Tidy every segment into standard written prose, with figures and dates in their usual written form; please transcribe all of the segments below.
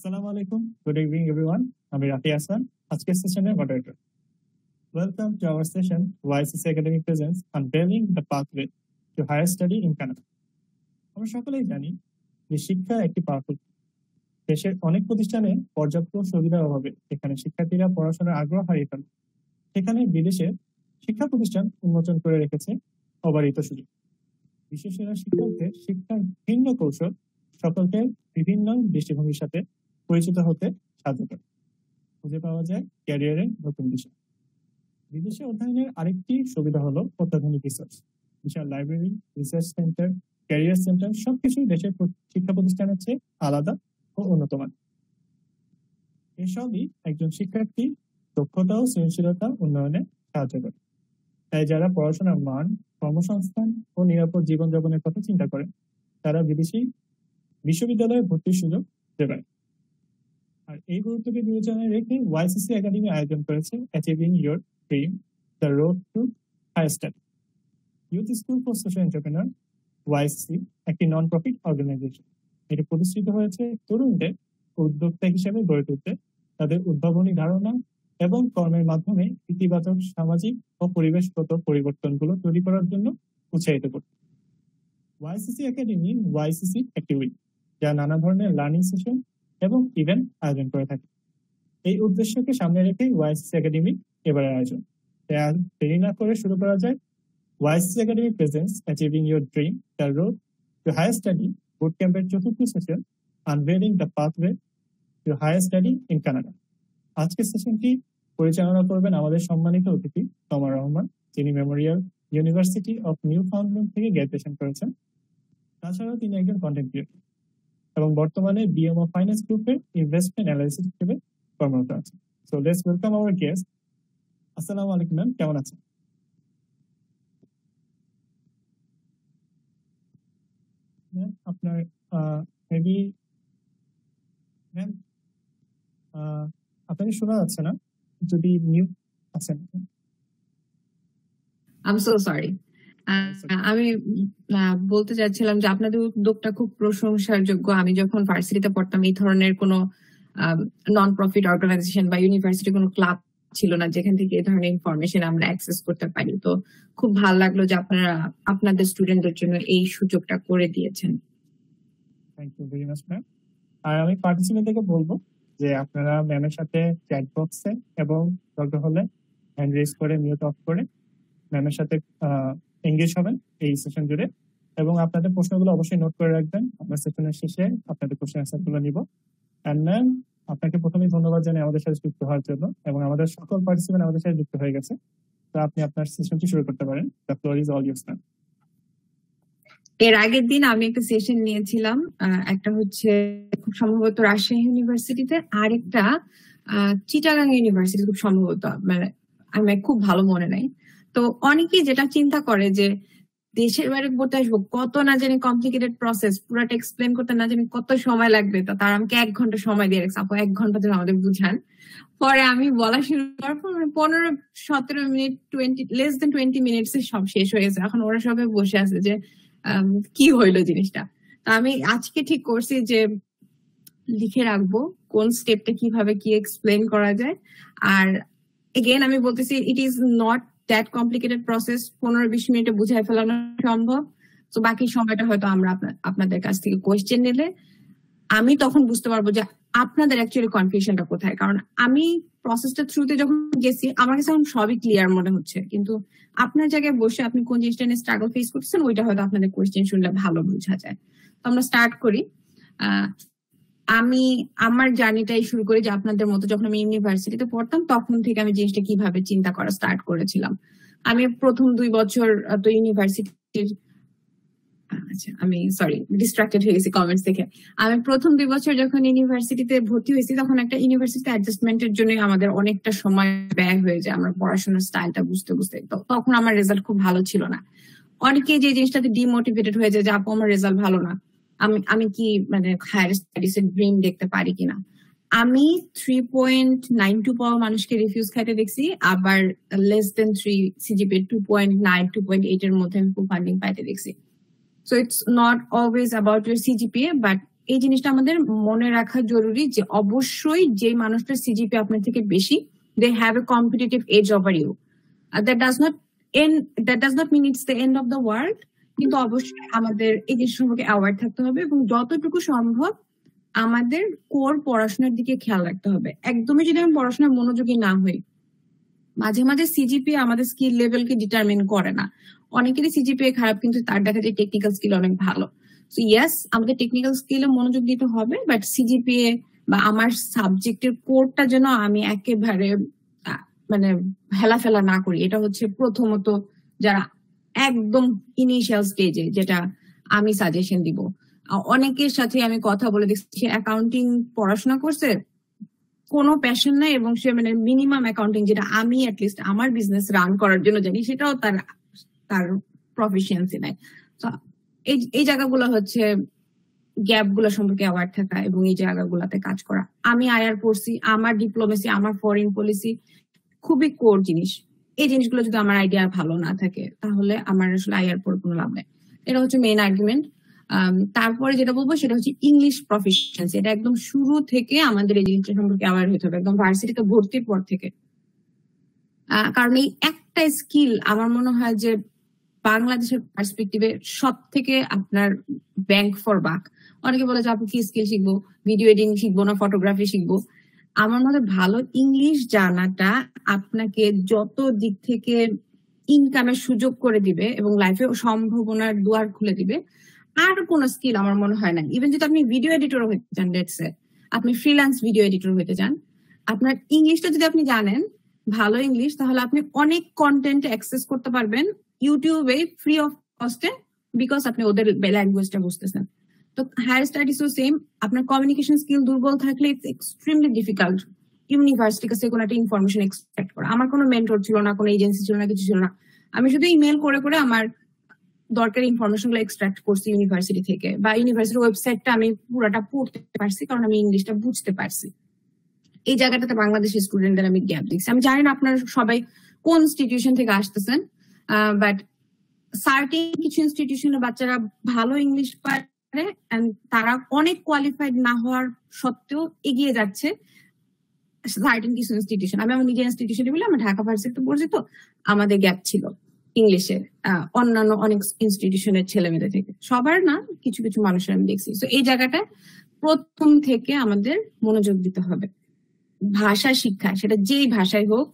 Assalamu alaikum. Good evening, everyone. I'm Rafi Hassan, আজকের সেশনের moderator. Welcome to our session, YCC Academy Presents Unveiling the Pathway to Higher Study in Canada. আমরা সকলেই জানি যে শিক্ষা একটি পাওয়ারফুল। দেশের অনেক প্রতিষ্ঠানে পর্যাপ্ত সুবিধার অভাবে এখানে শিক্ষার্থীরা পড়াশোনার আগ্রহ হারিয়ে ফেলে। সেখানে বিদেশে শিক্ষা প্রতিষ্ঠান উন্মোচন করে রেখেছে অবারিত সুযোগ। বিশেষজ্ঞরা শিক্ষকদের শিক্ষার ভিন্ন কৌশল সকলকে বিভিন্ন দৃষ্টিভঙ্গির সাথে পরিচিত হতে সাহায্য করে। খুঁজে পাওয়া যায় ক্যারিয়ারের নতুন দিশা। বিদেশে অধ্যয়নের আরেকটি সুবিধা হলো অত্যাধুনিক রিসার্চ। বিশাল library, research center, career center সবকিছুই দেশের শিক্ষা প্রতিষ্ঠানের চেয়ে আলাদা ও উন্নত মান। এসবই একজন শিক্ষার্থীর দক্ষতা ও সৃজনশীলতা উন্নয়নে সাহায্য করে। তাই যারা পড়াশোনার মান, কর্মসংস্থান ও নিরাপদ জীবনযাপনের কথা চিন্তা করে তারা বিদেশি বিশ্ববিদ্যালয়ে ভর্তির সুযোগ দেবে। আর এই গুরুত্বকে বিবেচনায় রেখে ওয়াইসিসি একাডেমি আয়োজন করেছে achieving your dream, the road to higher study. Youth school for social entrepreneur YCC একটি নন প্রফিট অর্গানাইজেশন। এটি প্রতিষ্ঠিত হয়েছে তরুণদের উদ্যোক্তা হিসেবে গড়ে তুলতে, তাদের উদ্ভাবনী ধারণা এবং কর্মের মাধ্যমে ইতিবাচক সামাজিক ও পরিবেশগত পরিবর্তনগুলো তৈরি করার জন্য উৎসাহিত করতে। ওয়াইসিসি একাডেমি ওয়াইসিসি একটি উইক, যা নানা ধরনের লার্নিং সেশন এবং ইভেন্ট আয়োজন করে থাকে। এই উদ্দেশ্যকে সামনে রেখে ওয়াইসিসি একাডেমি এবারের আয়োজন। দেরি না করে শুরু করা যায় YCC academy presents achieving your dream, the road to higher study boot ক্যাম্পের চতুর্থ session unveiling the pathway to higher study in Canada. আজকের সেশনটি পরিচালনা করবেন আমাদের সম্মানিত অতিথি তমা রহমান, যিনি মেমোরিয়াল ইউনিভার্সিটি অফ নিউ ফাউন্ডল্যান্ড থেকে গ্র্যাজুয়েশন করেছেন। তাছাড়াও তিনি একজন কন্টেন্ট ক্রিয়েটর এবং বর্তমানে বিএমও ফাইন্যান্স গ্রুপের ইনভেস্টমেন্ট অ্যানালিসিস হিসেবে কর্মরত আছেন। So let's welcome hour guest. আসসালামু আলাইকুম ম্যাম, কেমন আছেন? ম্যাম আপনার মেবি ম্যাম আপনাকে শোনা যাচ্ছে না, যদি মিউট আছেন। I am so sorry. আমি বলতে চাচ্ছিলাম যে আপনাদের উদ্যোগটা খুব প্রশংসার যোগ্য। আমি যখন ভার্সিটিতে পড়তাম এই ধরনের কোনো নন প্রফিট অর্গানাইজেশন বা ইউনিভার্সিটি কোনো ক্লাব ছিল না যেখান থেকে এই ধরনের ইনফরমেশন আমরা অ্যাক্সেস করতে পারি। তো খুব ভালো লাগলো যে আপনারা আপনাদের স্টুডেন্টদের জন্য এই সুযোগটা করে দিয়েছেন। Thank you very much ma'am. আর আমি পার্টিসিপেন্টদেরকে বলবো যে আপনারা ম্যামের সাথে চ্যাট বক্সে এবং দরকার হলে হ্যান্ড রেজ করে মিউট অফ করে ম্যামের সাথে এঙ্গেজ হবেন এই সেশন জুড়ে, এবং আপনাদের প্রশ্নগুলো অবশ্যই নোট করে রাখবেন। আমরা সেশনের শেষে আপনাদের কোশ্চেন অ্যান্সারগুলো নিব। এন্ড ম্যাম আপনাকে প্রথমেই ধন্যবাদ জানাই আমাদের সাথে যুক্ত হওয়ার জন্য, এবং আমাদের সকল পার্টিসিপেন্ট আমাদের সাথে যুক্ত হয়ে গেছে। তো আপনি আপনার সেশনটি শুরু করতে পারেন। The floor is all yours ma'am. এর আগের দিন আমি একটা সেশন নিয়েছিলাম, একটা হচ্ছে খুব সম্ভবত রাজশাহী ইউনিভার্সিটিতে, আর একটা চিটাগাং ইউনিভার্সিটি খুব সম্ভবত, মানে আমি খুব ভালো মনে নাই। তো অনেকেই যেটা চিন্তা করে যে দেশের বাইরে পড়তে আসবো, কত না জানি কমপ্লিকেটেড প্রসেস, পুরোটা এক্সপ্লেন করতে না জানি কত সময় লাগবে। তো তার আমাকে 1 ঘন্টা সময় দিয়ে রাখছে, আপু 1 ঘন্টা ধরে আমাদের বুঝান। পরে আমি বলা শুরু করার পর 15-17 মিনিট, লেস দেন 20 মিনিটস সব শেষ হয়ে গেছে। এখন ওরা সবাই বসে আছে যে কি হইলো জিনিসটা। তো আমি আজকে ঠিক করছি যে লিখে রাখবো কোন স্টেপটা কিভাবে কি এক্সপ্লেন করা যায়। আর এগেন আমি বলতেছি, it is not that complicated process. 15-20 মিনিটে বুঝাই ফেলানো সম্ভব। তো বাকি সময়টা হয়তো আমরা আপনাদের কাছ থেকে কোয়েশ্চেন নিলে আমি তখন বুঝতে পারবো যে আপনাদের অ্যাকচুয়ালি কনফিউশনটা কোথায়। কারণ আমি প্রসেসটা থ্রুতে যখন গেছি আমার কাছে এখন সবই ক্লিয়ার মনে হচ্ছে, কিন্তু আপনার জায়গায় বসে আপনি কোন জিনিসটা নিয়ে স্ট্রাগল ফেস করতেছেন ওইটা হয়তো আপনাদের কোয়েশ্চেন শুনলে ভালো বোঝা যায়। তো আমরা স্টার্ট করি। আমি আমার জার্নিটাই শুরু করি যে আপনাদের মতো যখন আমি ইউনিভার্সিটিতে পড়তাম তখন থেকে আমি জিনিসটা কিভাবে চিন্তা করা স্টার্ট করেছিলাম। আমি প্রথম 2 বছর তো ইউনিভার্সিটির, আচ্ছা আমি সরি ডিস্ট্রাক্টেড হয়ে গেছি কমেন্টস দেখে। আমি প্রথম 2 বছর যখন ইউনিভার্সিটিতে ভর্তি হয়েছি তখন একটা ইউনিভার্সিটিতে অ্যাডজাস্টমেন্টের জন্য আমাদের অনেকটা সময় ব্যয় হয়ে যায় আমরা পড়াশোনার স্টাইলটা বুঝতে বুঝতে। তখন আমার রেজাল্ট খুব ভালো ছিল না। অনেকে যে জিনিসটাতে ডিমোটিভেটেড হয়ে যায় যে আপু আমার রেজাল্ট ভালো না, আমি কি মানে হায়ার স্টাডিজ এর ড্রিম দেখতে পারি কিনা। আমি 3.92 পাওয়া মানুষকে রিফিউজ খাইতে দেখছি, আবার লেস দেন 3 সিজিপি 2.9 2.8 এর মধ্যে আমি ফান্ডিং পাইতে দেখছি। So it's not always about your CGPA, but এই জিনিসটা আমাদের মনে রাখা জরুরি যে অবশ্যই যে মানুষটার সিজিপি আপনার থেকে বেশি, they have a competitive edge over you. That does not mean it's the end of the world, কিন্তু অবশ্যই আমাদের এই জিনিস সম্পর্কে অ্যাওয়ার থাকতে হবে এবং যতটুকু সম্ভব আমাদের কোর পড়াশোনার দিকে খেয়াল রাখতে হবে। একদমই যদি আমি পড়াশোনায় মনোযোগী না হই, মাঝে মাঝে সিজিপি আমাদের স্কিল লেভেলকে ডিটারমিন করে না। অনেকেরই সিজিপিএ খারাপ কিন্তু তার দেখা যায় টেকনিক্যাল স্কিল অনেক ভালো। সো ইয়েস, আমাদের টেকনিক্যাল স্কিলে মনোযোগ দিতে হবে, বাট সিজিপিএ বা আমার সাবজেক্টের কোরটা যেন আমি একেবারে মানে হেলাফেলা না করি। এটা হচ্ছে প্রথমত যারা একদম ইনিশিয়াল স্টেজে, যেটা আমি সাজেশন দিব। অনেকের সাথে আমি কথা বলে দেখছি অ্যাকাউন্টিং পড়াশোনা করছে, কোনো প্যাশন নাই, এবং সে মানে মিনিমাম অ্যাকাউন্টিং যেটা আমি অ্যাটলিস্ট আমার বিজনেস রান করার জন্য জানি সেটাও তার প্রফিসিয়েন্সি নাই। তো এই জায়গাগুলো হচ্ছে গ্যাপ গুলো সম্পর্কে অ্যাওয়ার থাকা এবং এই জায়গাগুলোতে কাজ করা। আমি আইআর পড়ছি, আমার ডিপ্লোমেসি, আমার ফরেন পলিসি খুবই কোর জিনিস। এই জিনিসগুলো যদি আমার আইডিয়া ভালো না থাকে তাহলে আমার আসলে আইআর পড়ে কোনো লাভ নেই। এটা হচ্ছে মেইন আর্গুমেন্ট। তারপরে যেটা বলবো সেটা হচ্ছে ইংলিশ প্রফিসিয়েন্সি। এটা একদম শুরু থেকে আমাদের এই জিনিসটা সম্পর্কে অ্যাওয়ার হতে হবে, একদম ভার্সিটিতে ভর্তির পর থেকে। কারণ এই একটা স্কিল আমার মনে হয় যে বাংলাদেশের পার্সপেক্টিভে সব থেকে আপনার ব্যাংক ফর বাক। অনেকে বলে যে আপনি কি স্কিল শিখবো, ভিডিও এডিটিং শিখবো না ফটোগ্রাফি শিখবো। আমার মতে ভালো ইংলিশ জানাটা আপনাকে যত দিক থেকে ইনকামের সুযোগ করে দিবে এবং লাইফে সম্ভাবনার দুয়ার খুলে দিবে, আর কোন স্কিল আমার মনে হয় না। ইভেন যদি আপনি ভিডিও এডিটর হতে চান, লেটস সে আপনি ফ্রিল্যান্স ভিডিও এডিটর হতে চান, আপনার ইংলিশটা যদি আপনি জানেন ভালো ইংলিশ, তাহলে আপনি অনেক কন্টেন্ট অ্যাক্সেস করতে পারবেন ইউটিউবে ফ্রি অফ কস্টে, বিকজ আপনি ওদের ল্যাঙ্গুয়েজটা বুঝতেছেন। তো হায়ার স্টাডিজও সেম, আপনার কমিউনিকেশন স্কিল দুর্বল থাকলে ইটস এক্সট্রিমলি ডিফিকাল্ট ইউনিভার্সিটি কাছে কোনো একটা ইনফরমেশন এক্সপেক্ট করা। আমার কোনো মেন্টর ছিল না, কোনো এজেন্সি ছিল না, কিছু ছিল না। আমি শুধু ইমেল করে করে আমার দরকারি ইনফরমেশন গুলো এক্সট্রাক্ট করছি ইউনিভার্সিটি থেকে, বা ইউনিভার্সিটির ওয়েবসাইটটা আমি পুরোটা পড়তে পারছি কারণ আমি ইংলিশটা বুঝতে পারছি। এই জায়গাটাতে বাংলাদেশের স্টুডেন্টদের আমি গ্যাপ দেখছি। আমি জানি না আপনারা সবাই কোন ইনস্টিটিউশন থেকে আসতেছেন, বাট সার্টিন কিছু ইনস্টিটিউশনের বাচ্চারা ভালো ইংলিশ পারে, তারা অনেক কোয়ালিফাইড না হওয়ার সত্ত্বেও এগিয়ে যাচ্ছে। সার্টিন কিছু ইনস্টিটিউশন, আমি আমার নিজের ইনস্টিটিউশনে বলি, আমি ঢাকা ভার্সিটিতে পড়ছি, তো আমাদের গ্যাপ ছিল ইংলিশে অন্যান্য অনেক ইনস্টিটিউশনের ছেলে মেয়েদের থেকে, সবার না, কিছু কিছু মানুষের আমি দেখছি। তো এই জায়গাটা প্রথম থেকে আমাদের মনোযোগ দিতে হবে। ভাষা শিক্ষা, সেটা যেই ভাষায় হোক,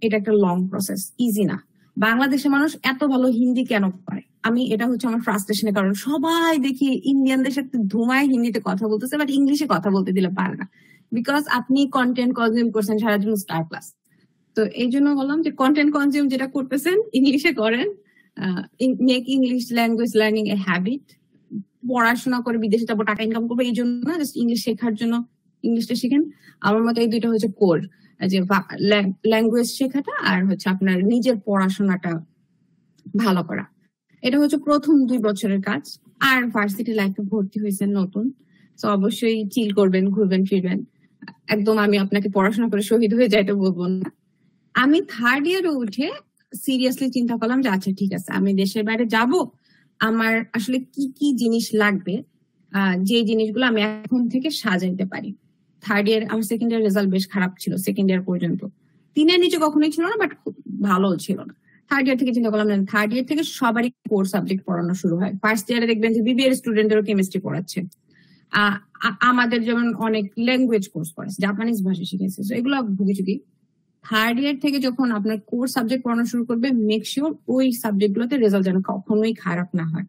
এটা একটা লং প্রসেস, ইজি না। বাংলাদেশের মানুষ এত ভালো হিন্দি কেন পারে, আমি এটা হচ্ছে আমার ফ্রাস্ট্রেশনের কারণ। সবাই দেখি ইন্ডিয়ানদের সাথে ধুমায় হিন্দিতে কথা বলতেছে, বাট ইংলিশে কথা বলতে দিলে পারে না, বিকজ আপনি কন্টেন্ট কনজিউম করছেন সারা জীবন স্টার প্লাস। তো এই জন্য বললাম যে কন্টেন্ট কনজিউম যেটা করতেছেন ইংলিশে করেন, make English language learning a habit. পড়াশোনা করে বিদেশে যাবো, টাকা ইনকাম করবো এই জন্য না, জাস্ট ইংলিশ শেখার জন্য ইংলিশটা শিখেন। আমার মতে এই দুইটা হচ্ছে কোর, যে ল্যাঙ্গুয়েজ শেখাটা আর হচ্ছে আপনার নিজের পড়াশোনাটা ভালো করা। এটা হচ্ছে প্রথম 2 বছরের কাজ। আর ভার্সিটি লাইফে ভর্তি হয়েছেন নতুন, তো অবশ্যই চিল করবেন, ঘুরবেন ফিরবেন। একদম আমি আপনাকে পড়াশোনা করে শহীদ হয়ে যাইতে বলবো না। আমি 3rd ইয়ারে উঠে সিরিয়াসলি চিন্তা করলাম যে আচ্ছা ঠিক আছে, আমি দেশের বাইরে যাব, আমার আসলে কি কি জিনিস লাগবে, যে জিনিসগুলো আমি এখন থেকে সাজাইতে পারি। 3rd ইয়ার, আমার 2nd ইয়ার রেজাল্ট বেশ খারাপ ছিল 2nd ইয়ার পর্যন্ত, 3 এর নিচে কখনোই ছিল না, বাট খুব ভালো ছিল না। 3rd ইয়ার থেকে চিন্তা করলাম, 3rd ইয়ার থেকে সবারই কোর সাবজেক্ট পড়ানো শুরু হয়। 1st ইয়ারে দেখবেন যে বিবিএ স্টুডেন্টদেরও কেমিস্ট্রি পড়াচ্ছে, আমাদের যেমন অনেক ল্যাঙ্গুয়েজ কোর্স পড়াচ্ছে, জাপানিজ ভাষা শিখেছে, এগুলো ভুগিচুগি। 3rd ইয়ার থেকে যখন আপনার কোর সাবজেক্ট পড়ানো শুরু করবে, মেক শিওর ওই সাবজেক্ট গুলোতে রেজাল্ট যেন কখনোই খারাপ না হয়।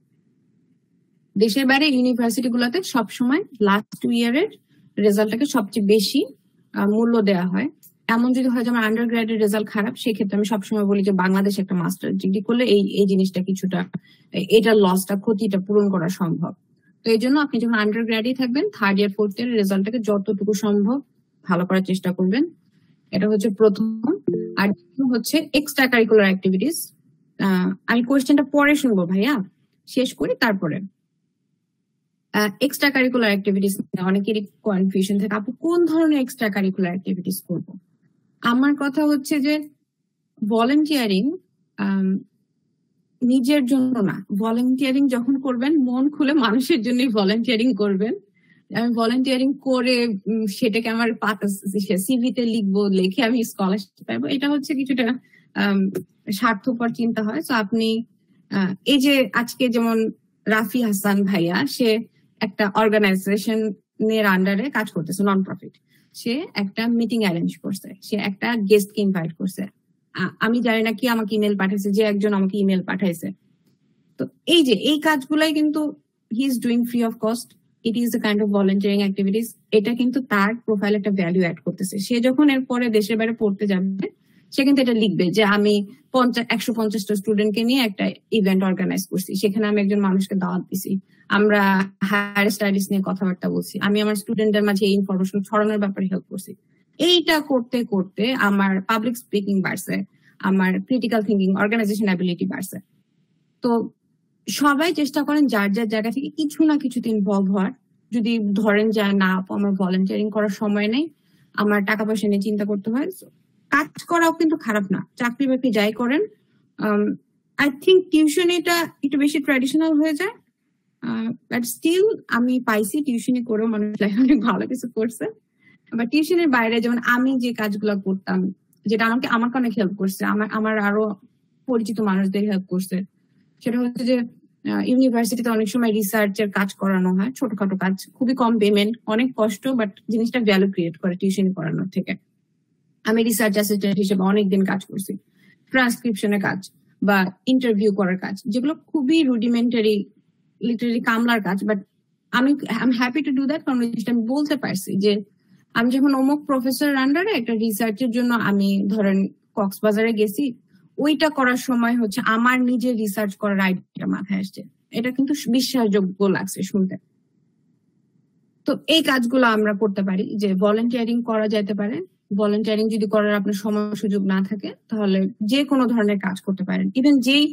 দেশের বাইরে ইউনিভার্সিটি গুলোতে সবসময় লাস্ট 2 ইয়ারের রেজাল্টটাকে সবচেয়ে বেশি মূল্য দেওয়া হয়। এমন যদি হয় যে আমার আন্ডার গ্রেডের রেজাল্ট খারাপ, সেক্ষেত্রে আমি সবসময় বলি যে বাংলাদেশে একটা মাস্টার ডিগ্রি করলে এই জিনিসটা কিছুটা, এটার লসটা, ক্ষতিটা পূরণ করা সম্ভব। তো এই জন্য আপনি যখন আন্ডার গ্রেডেই থাকবেন, 3rd ইয়ার 4th ইয়ারের রেজাল্টটাকে যতটুকু সম্ভব ভালো করার চেষ্টা করবেন। এটা হচ্ছে প্রথম। আর হচ্ছে এক্সট্রা কারিকুলার অ্যাক্টিভিটিস। আমি কোয়েশ্চেনটা পরে শুনবো ভাইয়া, শেষ করি তারপরে। এক্সট্রা কারিকুলার অ্যাক্টিভিটিস অনেকেরই কনফিউশন থাকে, আপু কোন ধরনের এক্সট্রা কারিকুলার অ্যাক্টিভিটিস করব। আমার কথা হচ্ছে যে ভলেন্টিয়ারিং নিজের জন্য না, ভলেন্টিয়ারিং যখন করবেন মন খুলে মানুষের জন্যই ভলেন্টিয়ারিং করবেন। আমি ভলেন্টিয়ারিং করে সেটাকে আমার সিভিতে লিখবো, লিখে আমি স্কলারশিপ পাবো, এটা হচ্ছে কিছুটা স্বার্থপর চিন্তা হয়। তো আপনি এই যে আজকে যেমন রাফি হাসান ভাইয়া, সে একটা অর্গানাইজেশনের আন্ডারে কাজ করতেছে, নন প্রফিট। সে একটা মিটিং অ্যারেঞ্জ করছে, সে একটা গেস্টকে ইনভাইট করছে। আমি জানি না কি আমাকে ইমেল পাঠাইছে, যে একজন আমাকে ইমেল পাঠাইছে। তো এই যে এই কাজগুলাই কিন্তু he is doing free of cost, it is a kind of volunteering activities. এটা কিন্তু তার প্রোফাইল একটা ভ্যালু অ্যাড করতেছে। সে যখন এরপরে দেশের বাইরে পড়তে যাবে, সে কিন্তু এটা লিখবে যে আমি 150টা স্টুডেন্টকে নিয়ে একটা ইভেন্ট অর্গানাইজ করছি, সেখানে আমি একজন মানুষকে দাওয়াত দিছি, আমরা হায়ার স্টাডিজ নিয়ে কথাবার্তা বলছি, আমি আমার স্টুডেন্টদের মাঝে এই ইনফরমেশন ছড়ানোর ব্যাপারে হেল্প করছি। এইটা করতে করতে আমার পাবলিক স্পিকিং বাড়ছে, আমার ক্রিটিক্যাল থিঙ্কিং, অর্গানাইজেশন অ্যাবিলিটি বাড়ছে। তো সবাই চেষ্টা করেন যার যার জায়গা থেকে কিছু না কিছুতে ইনভলভ হওয়ার। যদি ধরেন যে না আমার ভলেন্টিয়ারিং করার সময় নেই, আমার টাকা পয়সা নিয়ে চিন্তা করতে হয়, কাজ করাও কিন্তু খারাপ না, চাকরি বাকরি যাই করেন। আই থিঙ্ক টিউশনিটা একটু বেশি ট্র্যাডিশনাল হয়ে যায়, বাট স্টিল আমি পাইছি টিউশনি করেও মানুষ লাইফে অনেক ভালো কিছু করছে। বা টিউশনের বাইরে যেমন আমি যে কাজগুলো করতাম, যেটা আমাকে অনেক হেল্প করছে, আমার আরো পরিচিত মানুষদের হেল্প করছে, সেটা হচ্ছে যে ইউনিভার্সিটিতে অনেক সময় রিসার্চের কাজ করানো হয়, ছোটখাটো কাজ, খুবই কম পেমেন্ট, অনেক কষ্ট, বাট জিনিসটা ভ্যালু ক্রিয়েট করে টিউশন করানোর থেকে। আমি রিসার্চ অ্যাসিস্ট্যান্ট হিসেবে অনেকদিন কাজ করছি, ট্রান্সক্রিপশনের কাজ বা ইন্টারভিউ করার কাজ, যেগুলো খুবই রুডিমেন্টারি, লিটারালি কামলার কাজ, বাট আমি হ্যাপি টু ডু দ্যাট, কারণ জিনিসটা আমি বলতে পারছি যে আমি যখন অমুক প্রফেসরের আন্ডারে একটা রিসার্চের জন্য আমি ধরেন কক্সবাজারে গেছি, ওইটা করার সময় হচ্ছে আমার নিজের রিসার্চ করার আইডিয়া মাথায় আসছে, এটা কিন্তু বিশ্বাসযোগ্য লাগছে শুনতে। তো এই কাজগুলো আমরা করতে পারি, যে ভলেন্টিয়ারিং করা যেতে পারে। ভলেন্টিয়ারিং যদি করার আপনার সময় সুযোগ না থাকে, তাহলে যে কোনো ধরনের কাজ করতে পারেন। ইভেন যেই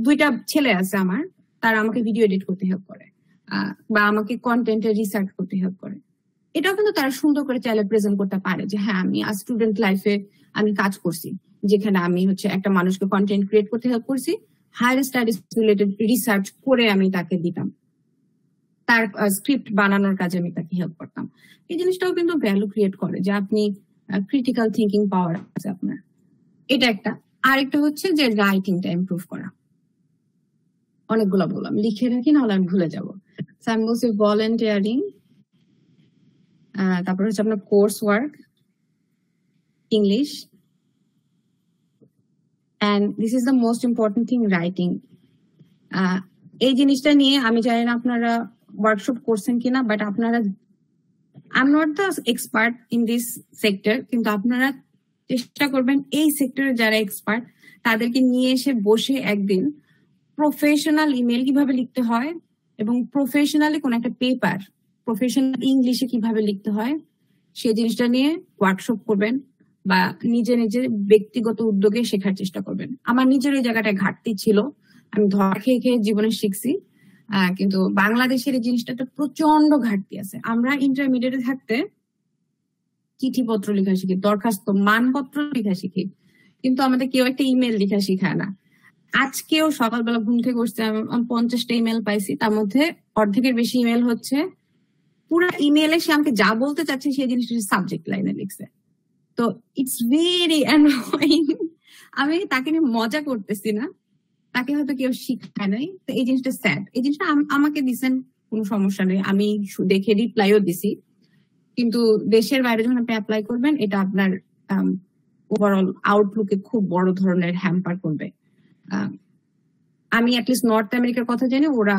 2টা ছেলে আছে আমার, তারা আমাকে ভিডিও এডিট করতে হেল্প করে, বা আমাকে কন্টেন্টের রিসার্চ করতে হেল্প করে, এটাও কিন্তু তারা সুন্দর করে চাইলে প্রেজেন্ট করতে পারে যে হ্যাঁ আমি স্টুডেন্ট লাইফে আমি কাজ করছি, যেখানে আমি হচ্ছে একটা মানুষকে কন্টেন্ট ক্রিয়েট করতে হেল্প করছি, হায়ার স্টাডিজ রিলেটেড রিসার্চ করে আমি তাকে দিতাম, তার স্ক্রিপ্ট বানানোর কাজে আমি তাকে হেল্প করতাম। এই জিনিসটাও কিন্তু ভ্যালু ক্রিয়েট করে, যে আপনি ক্রিটিক্যাল থিঙ্কিং পাওয়ার আছে আপনার, এটা একটা। আরেকটা হচ্ছে যে রাইটিংটা ইমপ্রুভ করা। অনেকগুলো বললাম, লিখে রাখি, নাহলে আমি ভুলে যাবো। আমি বলছি ভলেন্টিয়ারিং, তারপর হচ্ছে আপনার course work, English, and this is the most important thing, writing. এই জিনিসটা নিয়ে আমি জানি না আপনারা ওয়ার্কশপ করছেন কিনা, বাট আপনারা, I am not the expert in this sector, কিন্তু আপনারা চেষ্টা করবেন এই সেক্টরে যারা এক্সপার্ট তাদেরকে নিয়ে এসে বসে একদিন প্রফেশনাল ইমেল কিভাবে লিখতে হয়, এবং প্রফেশনালি কোন একটা পেপার প্রফেশনাল ইংলিশে কিভাবে লিখতে হয়, সেই জিনিসটা নিয়ে ওয়ার্কশপ করবেন, বা নিজে নিজে ব্যক্তিগত উদ্যোগে শেখার চেষ্টা করবেন। আমার নিজের ওই জায়গাটায় ঘাটতি ছিল, আমি ধরা খেয়ে খেয়ে জীবনে শিখছি, কিন্তু বাংলাদেশের এই জিনিসটা প্রচন্ড ঘাটতি আছে। আমরা ইন্টারমিডিয়েটে থাকতে চিঠিপত্র লেখা শিখি, দরখাস্ত মানপত্র লেখা শিখি, কিন্তু আমাদের কেউ একটা ইমেল লেখা শিখায় না। আজকেও সকালবেলা ঘুম থেকে উঠছে, আমি 50টা ইমেল পাইছি, তার মধ্যে অর্ধেকের বেশি ইমেল হচ্ছে পুরো ইমেলে সে আমাকে যা বলতে চাচ্ছে সেই জিনিসটা সাবজেক্ট লাইনে লিখছে। তো ইটস ভেরি অ্যানোয়িং। আমি তাকে নিয়ে মজা করতেছি না, তাকে হয়তো কেউ শিখায় নাই, তো এই জিনিসটা স্যাড। এই জিনিসটা আমাকে দিচ্ছেন, কোনো সমস্যা নেই, আমি দেখে রিপ্লাইও দিছি, কিন্তু দেশের বাইরে যখন আপনি অ্যাপ্লাই করবেন, এটা আপনার ওভারঅল আউটলুকে খুব বড় ধরনের হ্যাম্পার করবে। আমি অ্যাটলিস্ট নর্থ আমেরিকার কথা জানি, ওরা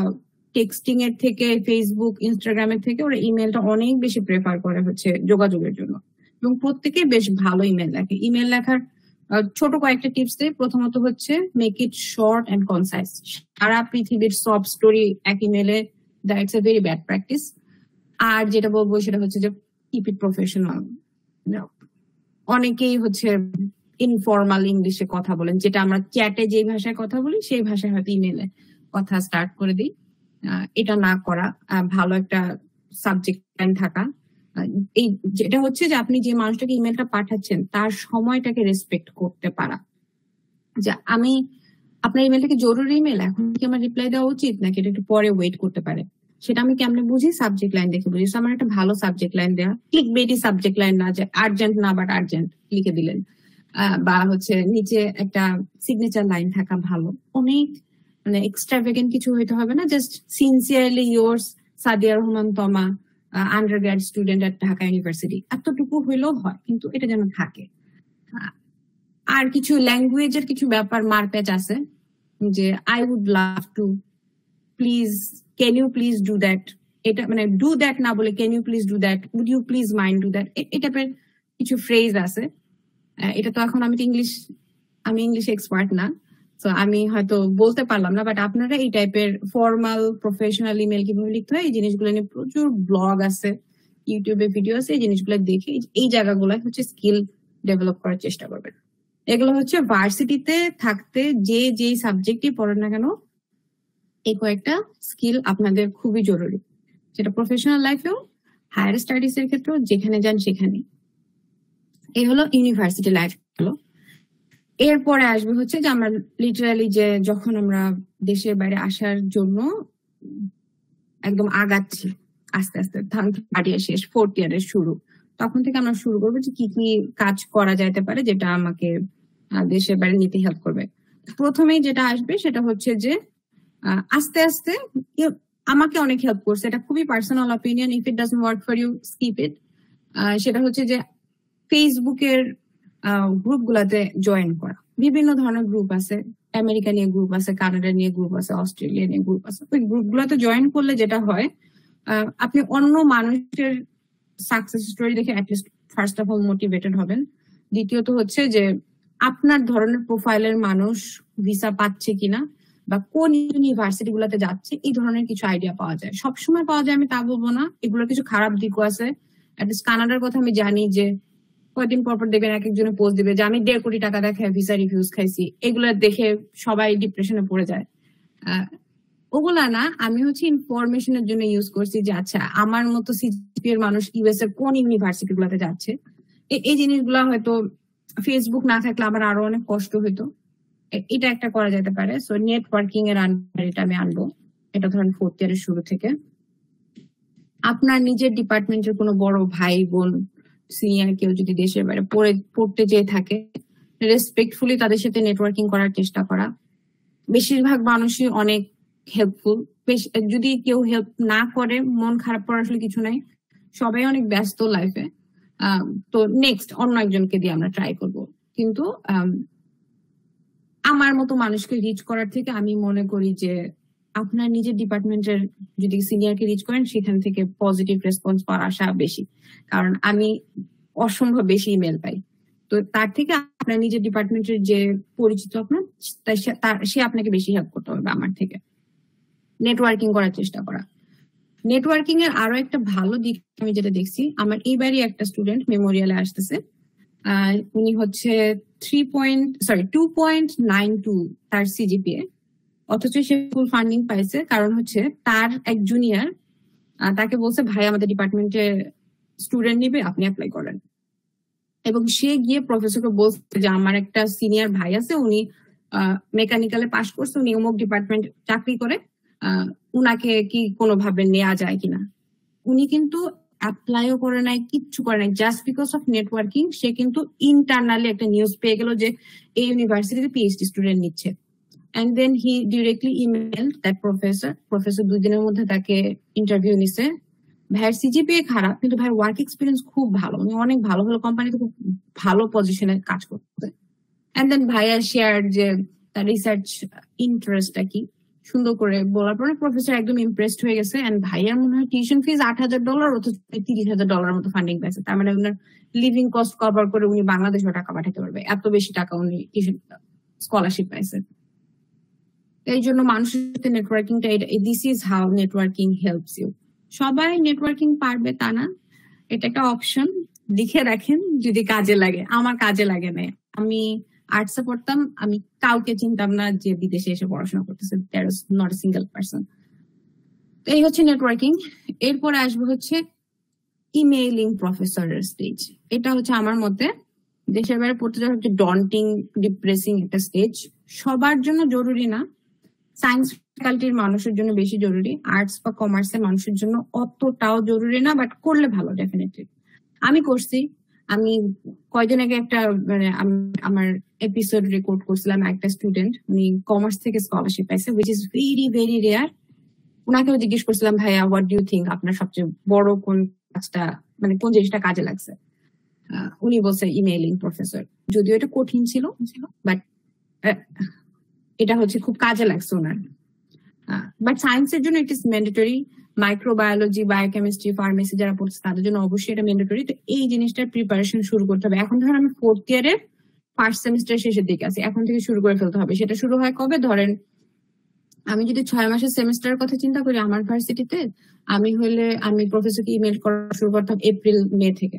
টেক্সটিং এর থেকে, ফেসবুক, ইনস্টাগ্রামের থেকে ওরা ইমেলটা অনেক বেশি প্রেফার করে হচ্ছে যোগাযোগের জন্য, এবং প্রত্যেকে বেশ ভালো ইমেল লেখে। ইমেল লেখার ছোট কয়েকটা টিপস দেয়। প্রথমত হচ্ছে make it short and concise. সারা পৃথিবীর সব স্টোরি এক ইমেলে, that's a very bad practice. আর যেটা বলবো সেটা হচ্ছে যে কিপ ইট প্রফেশনাল। অনেকেই হচ্ছে ইনফর্মাল ইংলিশে কথা বলেন, যেটা আমরা চ্যাটে যে ভাষায় কথা বলি সেই ভাষায় হয়তো ইমেলে কথা স্টার্ট করে দিই। এটা না করা, ভালো একটা সাবজেক্ট লাইন থাকা। এই যেটা হচ্ছে যে আপনি যে মানুষটাকে ইমেলটা পাঠাচ্ছেন তার সময়টাকে রেসপেক্ট করতে পারা। যে আমি আপনার ইমেলটা কি জরুরি ইমেল, এখন কি আমার রিপ্লাই দেওয়া উচিত নাকি এটা একটু পরে ওয়েট করতে পারে, সেটা আমি কেমনে বুঝি? সাবজেক্ট লাইন দেখে বুঝি। আমার একটা ভালো সাবজেক্ট লাইন দেওয়া, ক্লিক বেটি সাবজেক্ট লাইন না যে আর্জেন্ট না বাট আর্জেন্ট লিখে দিলেন, বা হচ্ছে নিচে একটা সিগনেচার লাইন থাকা ভালো, অনেক মানে এক্সট্রাভেগেন্ট কিছু হইতে হবে না, just sincerely yours Sadia Rahman তমা, আন্ডার গ্রাড স্টুডেন্ট এট ঢাকা ইউনিভার্সিটি, এতটুকু হইলেও হয়, কিন্তু এটা যেন থাকে। আর কিছু ল্যাঙ্গুয়েজের কিছু ব্যাপার মারপ্যাচ আছে, যে I would love to, please, can you please do that, এটা মানে ডু দ্যাট না বলে can you please do that, would you please mind do that, এই টাইপের কিছু ফ্রেজ আছে। এটা তো এখন আমি ইংলিশ এক্সপার্ট না, তো আমি হয়তো বলতে পারলাম না, বাট আপনারা এই টাইপের ফর্মাল প্রফেশনাল ইমেল কিভাবে লিখতে হয় এই জিনিসগুলো নিয়ে প্রচুর ব্লগ আছে, ইউটিউবে ভিডিও আছে, এই জিনিসগুলো দেখে এই জায়গাগুলো হচ্ছে স্কিল ডেভেলপ করার চেষ্টা করবেন। এগুলো হচ্ছে ভার্সিটিতে থাকতে যে সাবজেক্টই পড়েন না কেন, এই কয়েকটা স্কিল আপনাদের খুবই জরুরি, যেটা প্রফেশনাল লাইফেও হায়ার স্টাডিজ এর ক্ষেত্রেও যেখানে যান সেখানে। এই হলো ইউনিভার্সিটি লাইফ হলো। এরপরে আসবে হচ্ছে যে আমরা লিটারালি যে যখন আমরা দেশের বাইরে আসার জন্য একদম আগাচ্ছি আস্তে আস্তে, থার্ড ইয়ার শেষ, ফোর্থ ইয়ারের শুরু, তখন থেকে আমরা শুরু করবো যে কি কি কাজ করা যাইতে পারে যেটা আমাকে দেশের বাইরে নিতে হেল্প করবে। প্রথমেই যেটা আসবে সেটা হচ্ছে যে আস্তে আস্তে আমাকে অনেক হেল্প করছে, এটা খুবই personal opinion, if it doesn't work for you skip it. সেটা হচ্ছে যে ফেসবুকের গ্রুপ গুলাতে জয়েন করা, বিভিন্ন ধরনের গ্রুপ আছে, আমেরিকা নিয়ে গ্রুপ আছে, কানাডা নিয়ে গ্রুপ আছে, অস্ট্রেলিয়া নিয়ে গ্রুপ আছে। ওই গ্রুপ গুলাতে জয়েন করলে যেটা হয়, আপনি অন্য মানুষের সাকসেস স্টোরি দেখে at least first of all motivated হবেন। দ্বিতীয়ত হচ্ছে যে আপনার ধরনের প্রোফাইলের মানুষ ভিসা পাচ্ছে কিনা বা কোন ইউনিভার্সিটি গুলাতে যাচ্ছে, এই ধরনের কিছু আইডিয়া পাওয়া যায়। সবসময় পাওয়া যায় আমি তা বলবো না, এগুলোর কিছু খারাপ দিকও আছে। অ্যাটলিস্ট কানাডার কথা আমি জানি যে কয়েকদিন পরপর দেখবেন এক একজনে পোস্ট দিবে যে আমি 1.5 কোটি টাকা দেখে ভিসা রিফিউজ খাইছি, এগুলো দেখে সবাই ডিপ্রেশনে পড়ে যায়। ওগুলা না, আমি হচ্ছে ইনফরমেশনের জন্য ইউজ করছি যে আচ্ছা আমার মতো সিজিপি এর মানুষ ইউএস এর কোন ইউনিভার্সিটি গুলাতে যাচ্ছে। এই জিনিসগুলা হয়তো ফেসবুক না থাকলে আমার আরো অনেক কষ্ট হইতো, এটা একটা করা যেতে পারে। সো নেটওয়ার্কিং এর আন্ডার এটা আমি আনবো, এটা ধরেন ফোর্থ ইয়ারের শুরু থেকে। আপনার নিজের ডিপার্টমেন্টের কোনো বড় ভাই বোন সিনিয়র কেউ যদি দেশের বাইরে পড়তে যেয়ে থাকে, রেসপেক্টফুলি তাদের সাথে নেটওয়ার্কিং করার চেষ্টা করা। বেশিরভাগ মানুষই অনেক হেল্পফুল, যদি কেউ হেল্প না করে মন খারাপ করার আসলে কিছু নাই, সবাই অনেক ব্যস্ত লাইফে। তো নেক্সট অন্য একজনকে দিয়ে আমরা ট্রাই করব, কিন্তু আমার মতো মানুষকে রিচ করার থেকে আমি মনে করি যে আপনার নিজের ডিপার্টমেন্টের যদি সিনিয়রকে রিচ করেন সেখান থেকে পজিটিভ রেসপন্স পাওয়ার আশা বেশি, কারণ আমি অসম্ভব বেশি ইমেল পাই। তো তার থেকে আপনার নিজের ডিপার্টমেন্টের যে পরিচিত আপনার, সে আপনাকে বেশি হেল্প করতে হবে আমার থেকে। নেটওয়ার্কিং করার চেষ্টা করা। নেটওয়ার্কিং এর আরো একটা ভালো দিক আমি যেটা দেখছি, আমার এইবারই একটা স্টুডেন্ট মেমোরিয়ালে আসতেছে, উনি হচ্ছে 2.92 তার সিজিপিএ, অথচ সে ফুল ফান্ডিং পাইছে, কারণ হচ্ছে তার এক জুনিয়র তাকে বলছে ভাই আমাদের ডিপার্টমেন্টে স্টুডেন্ট নিবে, আপনি অ্যাপ্লাই করেন। এবং সে গিয়ে প্রফেসরকে বলছে যে আমার একটা সিনিয়র ভাই আছে, উনি মেকানিক্যালে পাশ করছে, উনি অমুক ডিপার্টমেন্ট চাকরি করে, উনাকে কি কোনোভাবে নেওয়া যায় কিনা। উনি কিন্তু অ্যাপ্লাইও করে নাই, কিচ্ছু করে নাই, জাস্ট বিকজ অফ নেটওয়ার্কিং সে কিন্তু ইন্টারনালি একটা নিউজ পেয়ে গেল যে এই ইউনিভার্সিটিতে পিএইচডি স্টুডেন্ট নিচ্ছে। And then he directly emailed that professor. Professor 2 দিনের মধ্যে তাকে ইন্টারভিউ নিছে। ভাইয়ের সিজিপিএ খারাপ, কিন্তু ভাইয়ের ওয়ার্ক এক্সপিরিয়েন্স খুব ভালো, উনি অনেক ভালো ভালো কোম্পানিতে খুব ভালো পজিশনে কাজ করতে। এন্ড দেন ভাইয়া শেয়ার যে তার রিসার্চ ইন্টারেস্টটা কি, সুন্দর করে বলার পরে প্রফেসর একদম ইমপ্রেসড হয়ে গেছে। এন্ড ভাইয়ার মনে হয় টিউশন ফিজ $8,000, অথচ $30,000 মতো ফান্ডিং পাইছে। তার মানে ওনার লিভিং কস্ট কভার করে উনি বাংলাদেশে টাকা পাঠাতে পারবে, এত বেশি টাকা উনি টিউশন স্কলারশিপ পাইছে। এই জন্য মানুষের সাথে নেটওয়ার্কিংটা, this is how networking helps you. সবাই নেটওয়ার্কিং পারবে তা না, এটা একটা অপশন, লিখে রাখেন যদি কাজে লাগে। আমার কাজে লাগে না, আমি আর্টসে পড়তাম, আমি কাউকে চিনতাম না যে বিদেশে এসে পড়াশোনা করতেছে, there is not a single person. এই হচ্ছে নেটওয়ার্কিং। এরপরে আসবে হচ্ছে ইমেইলিং প্রফেসরের স্টেজ। এটা হচ্ছে আমার মতে দেশের বাইরে পড়তে যাওয়া হচ্ছে ডন্টিং, ডিপ্রেসিং একটা স্টেজ। সবার জন্য জরুরি না, সায়েন্স ফ্যাকাল্টির মানুষের জন্য বেশি জরুরি, আর্টস বা কমার্সের মানুষের জন্য অতটাও জরুরি না, বাট করলে ভালো ডেফিনেটলি। আমি করছি, আমি কয়দিন আগে একটা মানে আমার এপিসোড রেকর্ড করছিলাম, একটা স্টুডেন্ট উনি কমার্স থেকে স্কলারশিপ পাইছে, which is very very rare. ওনাকেও জিজ্ঞেস করছিলাম, ভাইয়া হোয়াট ডু ইউ থিঙ্ক আপনার সবচেয়ে বড় কোন কাজটা, মানে কোন জিনিসটা কাজে লাগছে? উনি বলছে ইমেইলিং প্রফেসর। যদিও এটা কঠিন ছিল, বাট এটা হচ্ছে খুব কাজে লাগছে ওনার। বাট সায়েন্সের জন্য it is mandatory. Microbiology, biochemistry, pharmacy যারা পড়ছে তাদের জন্য অবশ্যই এটা ম্যান্ডেটরি। তো এই জিনিসটার প্রিপারেশন শুরু করতে হবে। এখন ধরেন আমি 4th ইয়ারের ফার্স্ট সেমিস্টার শেষের দিকে আছি, এখন থেকে শুরু করে ফেলতে হবে। সেটা শুরু হয় কবে? ধরেন আমি যদি 6 মাসের সেমিস্টারের কথা চিন্তা করি আমার ভার্সিটিতে, আমি প্রফেসরকে ইমেল করা শুরু করতাম এপ্রিল মে থেকে।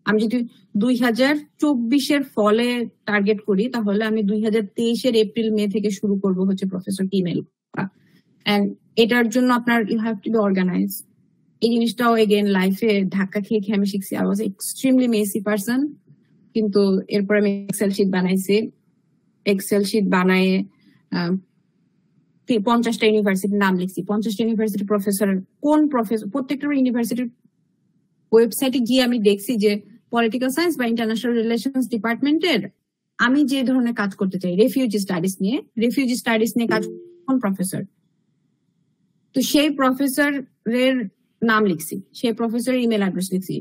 আমি যদি 2024-এর ফলে টার্গেট করি, তাহলে আমি 2023-এর এপ্রিল মে থেকে শুরু করবো হচ্ছে প্রফেসরকে ইমেল করা। এন্ড এটার জন্য আপনার you have to be organise. এই জিনিসটাও এগেন লাইফে ধাক্কা খেয়ে খেয়ে আমি শিখছি। I was extremely messy person, কিন্তু এরপর আমি এক্সেল শিট বানাইছি। এক্সেল শিট বানায় 50টা ইউনিভার্সিটির নাম লিখছি। 50টা ইউনিভার্সিটির প্রফেসর, প্রত্যেকটা ইউনিভার্সিটির ওয়েবসাইটে গিয়ে আমি দেখছি যে পলিটিক্যাল সায়েন্স বা ইন্টারন্যাশনাল রিলেশনস ডিপার্টমেন্টের আমি যে ধরনের কাজ করতে চাই, রেফিউজি স্টাডিজ নিয়ে কাজ কোন প্রফেসর, তো সেই প্রফেসরের নাম লিখছি, সেই প্রফেসরের ইমেল অ্যাড্রেস লিখছি,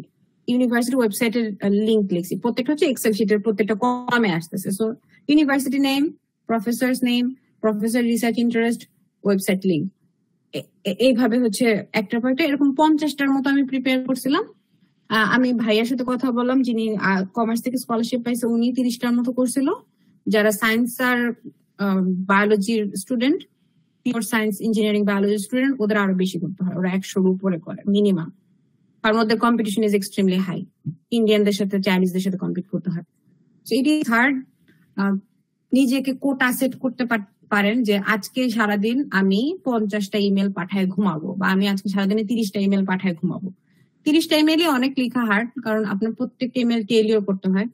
ইউনিভার্সিটি ওয়েবসাইটের লিংক লিখছি। প্রত্যেকটা হচ্ছে এক্সেল শিটের প্রত্যেকটা কলামে আসতেছে। So university name, professors name, professor research interest, website link, এইভাবে হচ্ছে একটার পর একটা এরকম 50টার মতো আমি প্রিপেয়ার করছিলাম। আমি ভাইয়ার সাথে কথা বললাম, যিনি কমার্স থেকে স্কলারশিপ পাইছে, উনি 30টার মতো করছিল। যারা সায়েন্স আর বায়োলজির student, pure science, engineering, biology student, ওদের আরো বেশি করতে হয়, ওরা 100-এর উপরে করে মিনিমাম। তার মধ্যে কম্পিটিশন ইজ এক্সট্রিমলি হাই, ইন্ডিয়ানদের সাথে চাইনিজদের সাথে কম্পিট করতে হয়। So it is hard. নিজেকে কোটা সেট করতে পারেন যে আজকে সারাদিন আমি 50টা ইমেল পাঠায় ঘুমাবো, বা আমি আজকে সারাদিনে 30টা ইমেল পাঠায় ঘুমাবো। 30টা ইমেলই অনেক লেখা হার্ড, কারণ আপনার প্রত্যেকটা ইমেল টেলিও করতে হয়।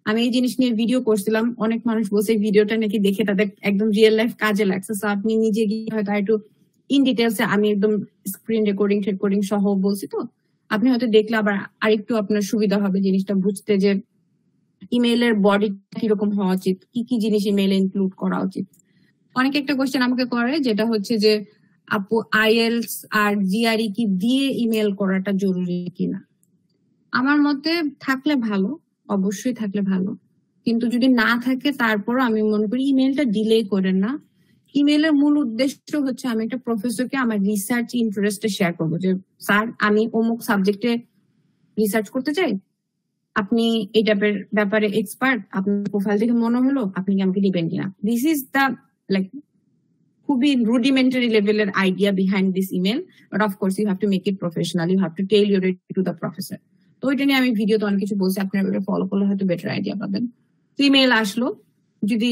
আমি এই জিনিস নিয়ে ভিডিও করছিলাম, অনেক মানুষ বলছে ভিডিওটা নাকি দেখে তাদের একদম রিয়েল লাইফ কাজে লাগছে। সো আপনি নিজে গিয়ে হয়তো একটু ইন ডিটেলসে, আমি একদম স্ক্রিন রেকর্ডিং সহ বলছি, তো আপনি হয়তো দেখলে আবার আরেকটু আপনার সুবিধা হবে জিনিসটা বুঝতে, যে ইমেইলের বডি কিরকম হওয়া উচিত, কি কি জিনিস ইমেইলে ইনক্লুড করা উচিত। অনেকে একটা কোয়েশ্চেন আমাকে করে, যেটা হচ্ছে যে আপু আইএলটিএস আর জিআরই কি দিয়ে ইমেল করাটা জরুরি কিনা। আমার মতে থাকলে ভালো, অবশ্যই থাকলে ভালো, কিন্তু যদি না থাকে তারপরও আমি মনে করি ইমেলটা ডিলে করেন না। ইমেলের মূল উদ্দেশ্য হচ্ছে আমি একটা প্রফেসরকে আমার রিসার্চ ইন্টারেস্টে শেয়ার করবো, যে স্যার আমি অমুক সাবজেক্টে রিসার্চ করতে চাই, আপনি এই টাইপের ব্যাপারে এক্সপার্ট, আপনার প্রোফাইল দেখে মনে হলো, আপনি কি আমাকে দিবেন কিনা। দিস ইজ দ্য লাইক খুবই রুডিমেন্টারি লেভেলের idea behind this email, but of course you have to make it professional, you have to tell your it to the professor. তো ওইটা নিয়ে আমি ভিডিওতে অনেক কিছু বলছি, আপনারা ওটা ফলো করলে হয়তো বেটার আইডিয়া পাবেন। ইমেল আসলো, যদি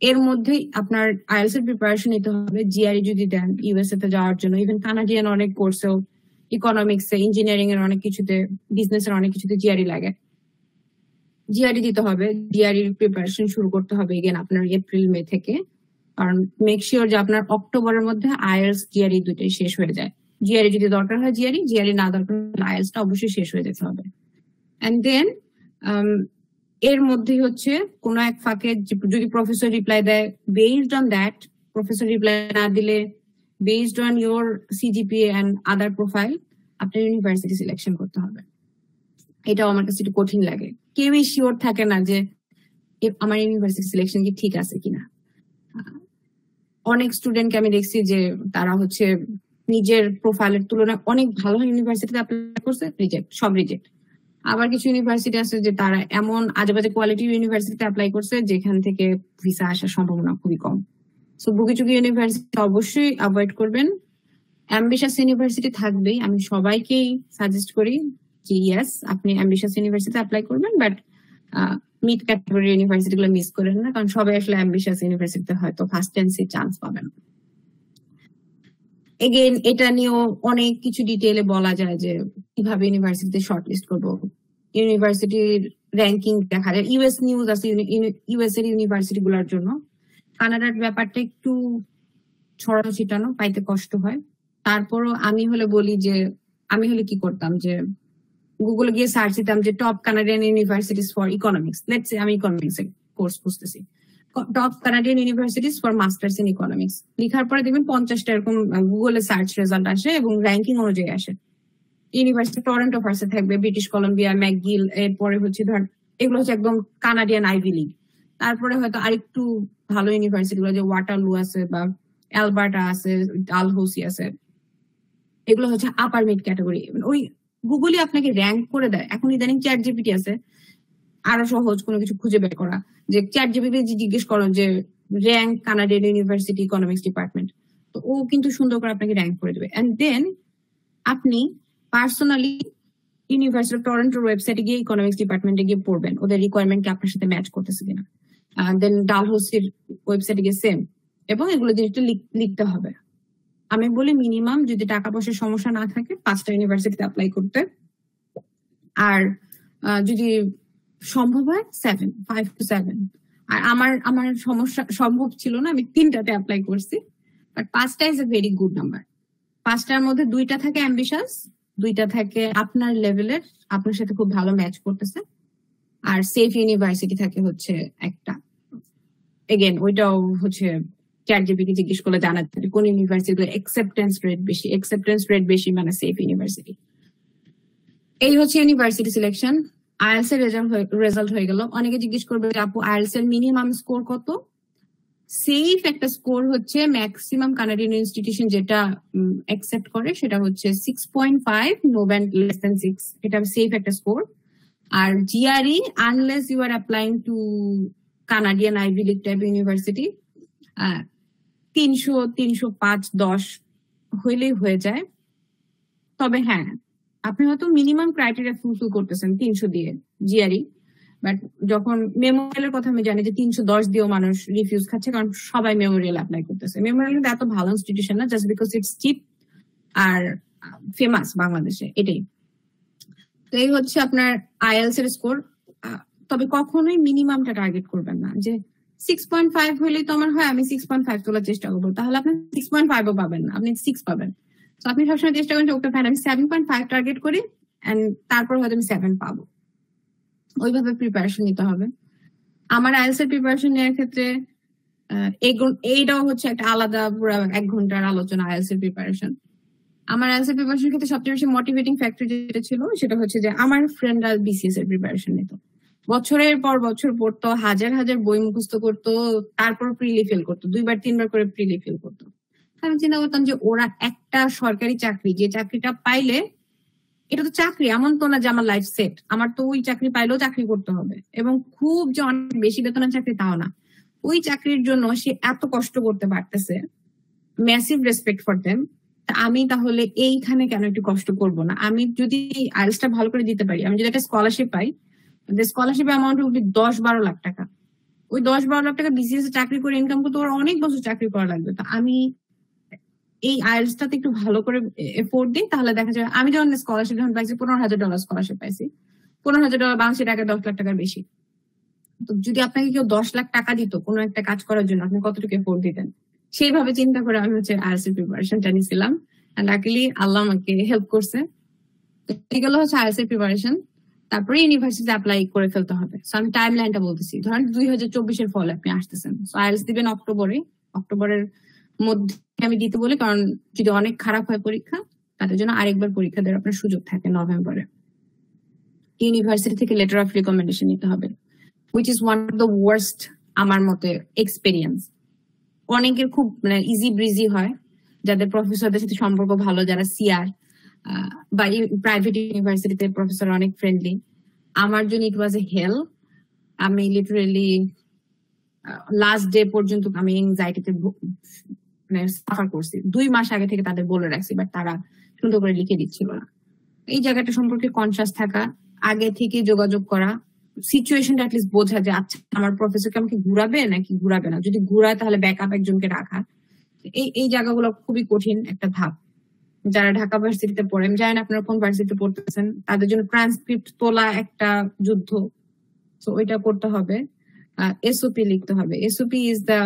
এর মধ্যেই আপনার আইএলটিএস এর প্রিপারেশন নিতে হবে। জিআরই যদি দেন ইউএসএ তে যাওয়ার জন্য, ইভেন কানাডিয়ান অনেক কোর্সেও, ইকোনমিক্সে, ইঞ্জিনিয়ারিং এর অনেক কিছুতে, বিজনেস এর অনেক কিছুতে জিআরই লাগে, জিআরই দিতে হবে। জিআরই প্রিপারেশন শুরু করতে হবে এগেন আপনার এপ্রিল মে থেকে, কারণ মেক শিওর যে আপনার অক্টোবরের মধ্যে আইএলটিএস জিআরই দুটোই শেষ হয়ে যায়। জিআরই যদি দরকার হয় জিআরই না দরকার আইএলটিএসটা অবশ্যই শেষ হয়ে যেতে হবে। এন্ড দেন এর মধ্যে হচ্ছে কোন এক ফাঁকে যদি প্রফেসর রিপ্লাই দেয়, based on that, professor reply না দিলে based on your CGPA and other profile আপনার ইউনিভার্সিটি সিলেকশন করতে হবে। এটাও আমার কাছে একটু কঠিন লাগে, কেউই শিওর থাকে না যে আমার ইউনিভার্সিটি সিলেকশন কি ঠিক আছে কিনা। অনেক স্টুডেন্টকে আমি দেখছি যে তারা হচ্ছে নিজের প্রোফাইলের তুলনায় অনেক ভালো ইউনিভার্সিটিতে অ্যাপ্লাই করছে, সব রিজেক্ট। আবার কিছু ইউনিভার্সিটি আছে যে তারা এমন আজেবাজে কোয়ালিটির ইউনিভার্সিটিতে অ্যাপ্লাই করছে যেখান থেকে ভিসা আসার সম্ভাবনা খুবই কম। সো বুকিচুকি ইউনিভার্সিটি অবশ্যই অ্যাভয়েড করবেন। অ্যাম্বিশাস ইউনিভার্সিটি থাকবেই, আমি সবাইকেই সাজেস্ট করি যে ইয়েস আপনি অ্যাম্বিশাস ইউনিভার্সিটিতে অ্যাপ্লাই করবেন, বাট মিড ক্যাটাগরি ইউনিভার্সিটি গুলো মিস করেন না, কারণ সবাই আসলে অ্যাম্বিশাস ইউনিভার্সিটিতে হয়তো ফার্স্ট চান্সে চান্স পাবেন। এগেইন এটা নিয়েও অনেক কিছু ডিটেইলে বলা যায় যে কিভাবে ইউনিভার্সিটিতে শর্টলিস্ট করবো, ইউনিভার্সিটির র্যাঙ্কিং দেখা যায়। ইউএস নিউজ আছে ইউএস এর ইউনিভার্সিটি গুলোর জন্য। কানাডার ব্যাপারটা একটু ছড়ানো ছিটানো, পাইতে কষ্ট হয়। তারপরও আমি হলে বলি যে আমি হলে কি করতাম, যে গুগলে গিয়ে সার্চ দিতাম যে top Canadian universities for economics, let's say আমি ইকোনমিক্স এর কোর্স খুঁজতেছি, top Canadian universities for masters in economics লিখার পরে দেখবেন 50টা এরকম গুগলে সার্চ রেজাল্ট আসে এবং র্যাঙ্কিং অনুযায়ী আসে। ইউনিভার্সিটি টরন্টো ফার্স্টে থাকবে, ব্রিটিশ কলম্বিয়া, ম্যাকগিল, এরপরে হচ্ছে ধর এগুলো হচ্ছে একদম কানাডিয়ান আইভি লিগ। তারপরে হয়তো আরেকটু ভালো ইউনিভার্সিটি গুলো যে ওয়াটারলু আছে বা অ্যালবার্টা আছে, ডালহৌসি আছে, এগুলো হচ্ছে আপার মিড ক্যাটাগরি। ওই গুগলই আপনাকে র্যাঙ্ক করে দেয়। এখন ইদানিং চ্যাট জিপিটি আছে, আরো সহজ কোনো কিছু খুঁজে বের করা, যে চ্যাট জিপিটি জিজ্ঞেস করো যে rank Canadian university economics department, তো ও কিন্তু সুন্দর করে আপনাকে র্যাঙ্ক করে দেবে। এন্ড দেন আপনি পার্সোনালি ইউনিভার্সিটি অফ টরন্টোর ওয়েবসাইটে গিয়ে ইকোনমিক্স ডিপার্টমেন্টে গিয়ে পড়বেন ওদের রিকোয়ারমেন্ট কি আপনার সাথে ম্যাচ করতেছে কিনা। দেন ডালহৌসির ওয়েবসাইটে গিয়ে সেম, এবং এগুলো জিনিসটা লিখতে হবে। আমি বলি মিনিমাম যদি টাকা পয়সার সমস্যা না থাকে 5টা ইউনিভার্সিটিতে অ্যাপ্লাই করতে, আর যদি সম্ভব হয় 5 to 7। আর আমার সমস্যা সম্ভব ছিল না, আমি 3টাতে অ্যাপ্লাই করছি, বাট 5টা is a very good number. 5টার মধ্যে 2টা থাকে অ্যাম্বিশাস, 2টা থাকে আপনার লেভেলের, আপনার সাথে খুব ভালো ম্যাচ করতেছে, আর সেফ ইউনিভার্সিটি থাকে হচ্ছে একটা। এগেন ওইটাও হচ্ছে চ্যাট জিপিটি জিজ্ঞেস করলে জানাতে কোন ইউনিভার্সিটি অ্যাকসেপ্টেন্স রেট বেশি মানে সেফ ইউনিভার্সিটি। এই হচ্ছে ইউনিভার্সিটি সিলেকশন। আইএলটিএস এর রেজাল্ট হয়ে গেল। অনেকে জিজ্ঞেস করবে আপু আইএলটিএস এর মিনিমাম স্কোর কত? সেফ একটা স্কোর হচ্ছে ম্যাক্সিমাম কানাডিয়ান ইনস্টিটিউশন যেটা অ্যাকসেপ্ট করে সেটা হচ্ছে 6.5, নো ব্যান্ড লেস দ্যান 6, এটা সেফ একটা স্কোর। আর GRE unless you are applying to Canadian Ivy League type university 300, 305, 10 হইলেই হয়ে যায়। তবে হ্যাঁ, আপনি হয়তো মিনিমাম ক্রাইটেরিয়া ফুলফিল করতেছেন 300 দিয়ে জিআরই, বাট যখন মেমোরিয়ালের কথা আমি জানি যে 310 দিয়েও মানুষ রিফিউজ খাচ্ছে, কারণ সবাই মেমোরিয়াল অ্যাপ্লাই করতেছে। মেমোরিয়াল কিন্তু এত ভালো ইনস্টিটিউশন না, জাস্ট বিকজ ইটস চিপ আর ফেমাস বাংলাদেশে, এটাই। তো এই হচ্ছে আপনার আইএলটিএস এর স্কোর। তবে কখনোই মিনিমামটা টার্গেট করবেন না, যে 6.5 হইলেই তো আমার হয় আমি 6.5 তোলার চেষ্টা করবো, তাহলে আপনি 6.5ও পাবেন না, আপনি 6 পাবেন। তো আপনি সবসময় চেষ্টা করেন যে ওকে ফাইন আমি 7.5 টার্গেট করি, এন্ড তারপর হয়তো আমি 7 পাবো। ওইভাবে প্রিপারেশন নিতে হবে। আমার আইএলটিএস এর প্রিপারেশন নেওয়ার ক্ষেত্রে এইটাও হচ্ছে একটা আলাদা পুরো 1 ঘন্টার আলোচনা। আইএলটিএস এর প্রিপারেশন, আমার আইএলটিএস এর প্রিপারেশন ক্ষেত্রে সবচেয়ে বেশি মোটিভেটিং ফ্যাক্টর যেটা ছিল সেটা হচ্ছে যে আমার ফ্রেন্ডরা বিসিএস এর প্রিপারেশন নিত, বছরের পর বছর পড়তো, হাজার হাজার বই মুখস্থ করতো, তারপর প্রিলি ফেল করতো, 2বার 3বার করে প্রিলি ফেল করতো। আমি চিন্তা করতাম যে ওরা একটা সরকারি চাকরি, যে চাকরিটা পাইলে এটা তো চাকরি, এমন তো না যে আমার লাইফ সেট, আমার তো ওই চাকরি পাইলেও চাকরি করতে হবে, এবং খুব যে অনেক বেশি বেতনের চাকরি তাও না, ওই চাকরির জন্য সে এত কষ্ট করতে পারতেছে, ম্যাসিভ রেসপেক্ট ফর দেম। আমি তাহলে এইখানে কেন একটু কষ্ট করব না? আমি যদি আইএলটিএসটা ভালো করে দিতে পারি, আমি যদি একটা স্কলারশিপ পাই, স্কলারশিপ অ্যামাউন্ট উঠবে 10-12 লাখ টাকা, ওই 10-12 লাখ টাকা বিসিএস চাকরি করে ইনকাম করতে ওরা অনেক বছর চাকরি করা লাগবে। তো আমি এই আইএলটিএসটাতে একটু ভালো করে এফোর্ট দিই, তাহলে দেখা যায় আমি যখন স্কলারশিপ যখন পাইছি $15,000 স্কলারশিপ পাইছি, $15,000 বাংলাদেশের টাকা 10 লাখ টাকার বেশি। তো যদি আপনাকে কেউ 10 লাখ টাকা দিত কোনো একটা কাজ করার জন্য, আপনি কতটুকু এফোর্ট দিতেন? সেইভাবে চিন্তা করে আমি হচ্ছে আইএলটিএস প্রিপারেশনটা নিয়েছিলাম, লাকিলি আল্লাহ আমাকে হেল্প করছে। এগুলো হচ্ছে আইএলটিএস প্রিপারেশন। তারপরে ইউনিভার্সিটি অ্যাপ্লাই করে ফেলতে হবে। সো আমি টাইম লাইনটা বলতেছি, ধরেন 2024 ফলে আপনি আসতেছেন, সো আইএলটিএস দিবেন অক্টোবরের মধ্যে আমি দিতে বলি, কারণ যদি অনেক খারাপ হয় পরীক্ষা তাদের জন্য আরেকবার পরীক্ষা দেওয়ার আপনার সুযোগ থাকে নভেম্বরে। ইউনিভার্সিটি থেকে লেটার অফ রিকমেন্ডেশন নিতে হবে, which is one of the worst আমার মতে এক্সপেরিয়েন্স। অনেকের খুব মানে ইজি ব্রিজি হয়, যাদের প্রফেসরদের সাথে সম্পর্ক ভালো, যারা সিআর বা প্রাইভেট ইউনিভার্সিটিতে প্রফেসর অনেক ফ্রেন্ডলি। আমার জন্য ইট ওয়াজ এ হেল। আমি লিটারেলি লাস্ট ডে পর্যন্ত আমি এনজাইটিতে মানে সাফার করছি। 2 মাস আগে থেকে তাদের বলে রাখছি, বাট তারা সুন্দর করে লিখে দিচ্ছিল না। এই জায়গাটা সম্পর্কে কনসাস থাকা, আগে থেকে যোগাযোগ করা, সিচুয়েশনটা অ্যাটলিস্ট বোঝা যে আচ্ছা আমার প্রফেসরকে আমাকে ঘুরাবে নাকি ঘুরাবে না, যদি ঘুরায় তাহলে ব্যাকআপ একজনকে রাখা। এই জায়গাগুলো খুবই কঠিন একটা ধাপ। যারা ঢাকা ভার্সিটিতে পড়েন, জানেন আপনারা কোন ভার্সিটিতে পড়তেছেন, তাদের জন্য ট্রান্সক্রিপ্ট তোলা একটা যুদ্ধ। তো ওইটা করতে হবে। এসওপি লিখতে হবে। SOP is the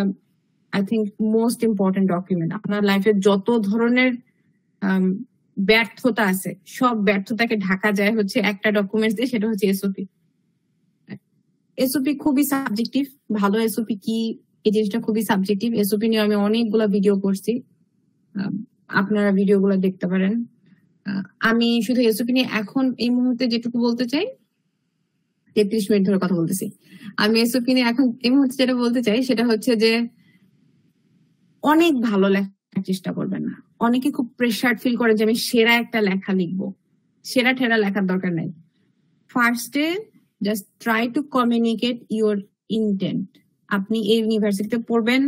I think most important document. আপনার লাইফে যত ধরনের ব্যর্থতা আছে সব ব্যর্থতাকে ঢাকা যায় হচ্ছে একটা ডকুমেন্ট দিয়ে, সেটা হচ্ছে এসওপি। এসওপি খুবই সাবজেক্টিভ। ভালো এসওপি কি এই জিনিসটা খুবই সাবজেক্টিভ। এসওপি নিয়ে আমি অনেকগুলো ভিডিও করছি, আপনারা ভিডিওগুলো দেখতে পারেন। আমি শুধু এসওপি নিয়ে এখন এই মুহূর্তে যেটুকু বলতে চাই, 33 মিনিট ধরে কথা বলতেছি, আমি এসওপি নিয়ে এখন এই মুহূর্তে যেটা বলতে চাই সেটা হচ্ছে যে অনেক ভালো লেখার চেষ্টা করবেন না। অনেকে খুব প্রেশার ফিল করে যে আমি সেরা একটা লেখা লিখবো। সেরা ঠেরা লেখার দরকার নাই। ফার্স্টে just try to communicate your intent. আপনি এই ইউনিভার্সিটিতে পড়বেন,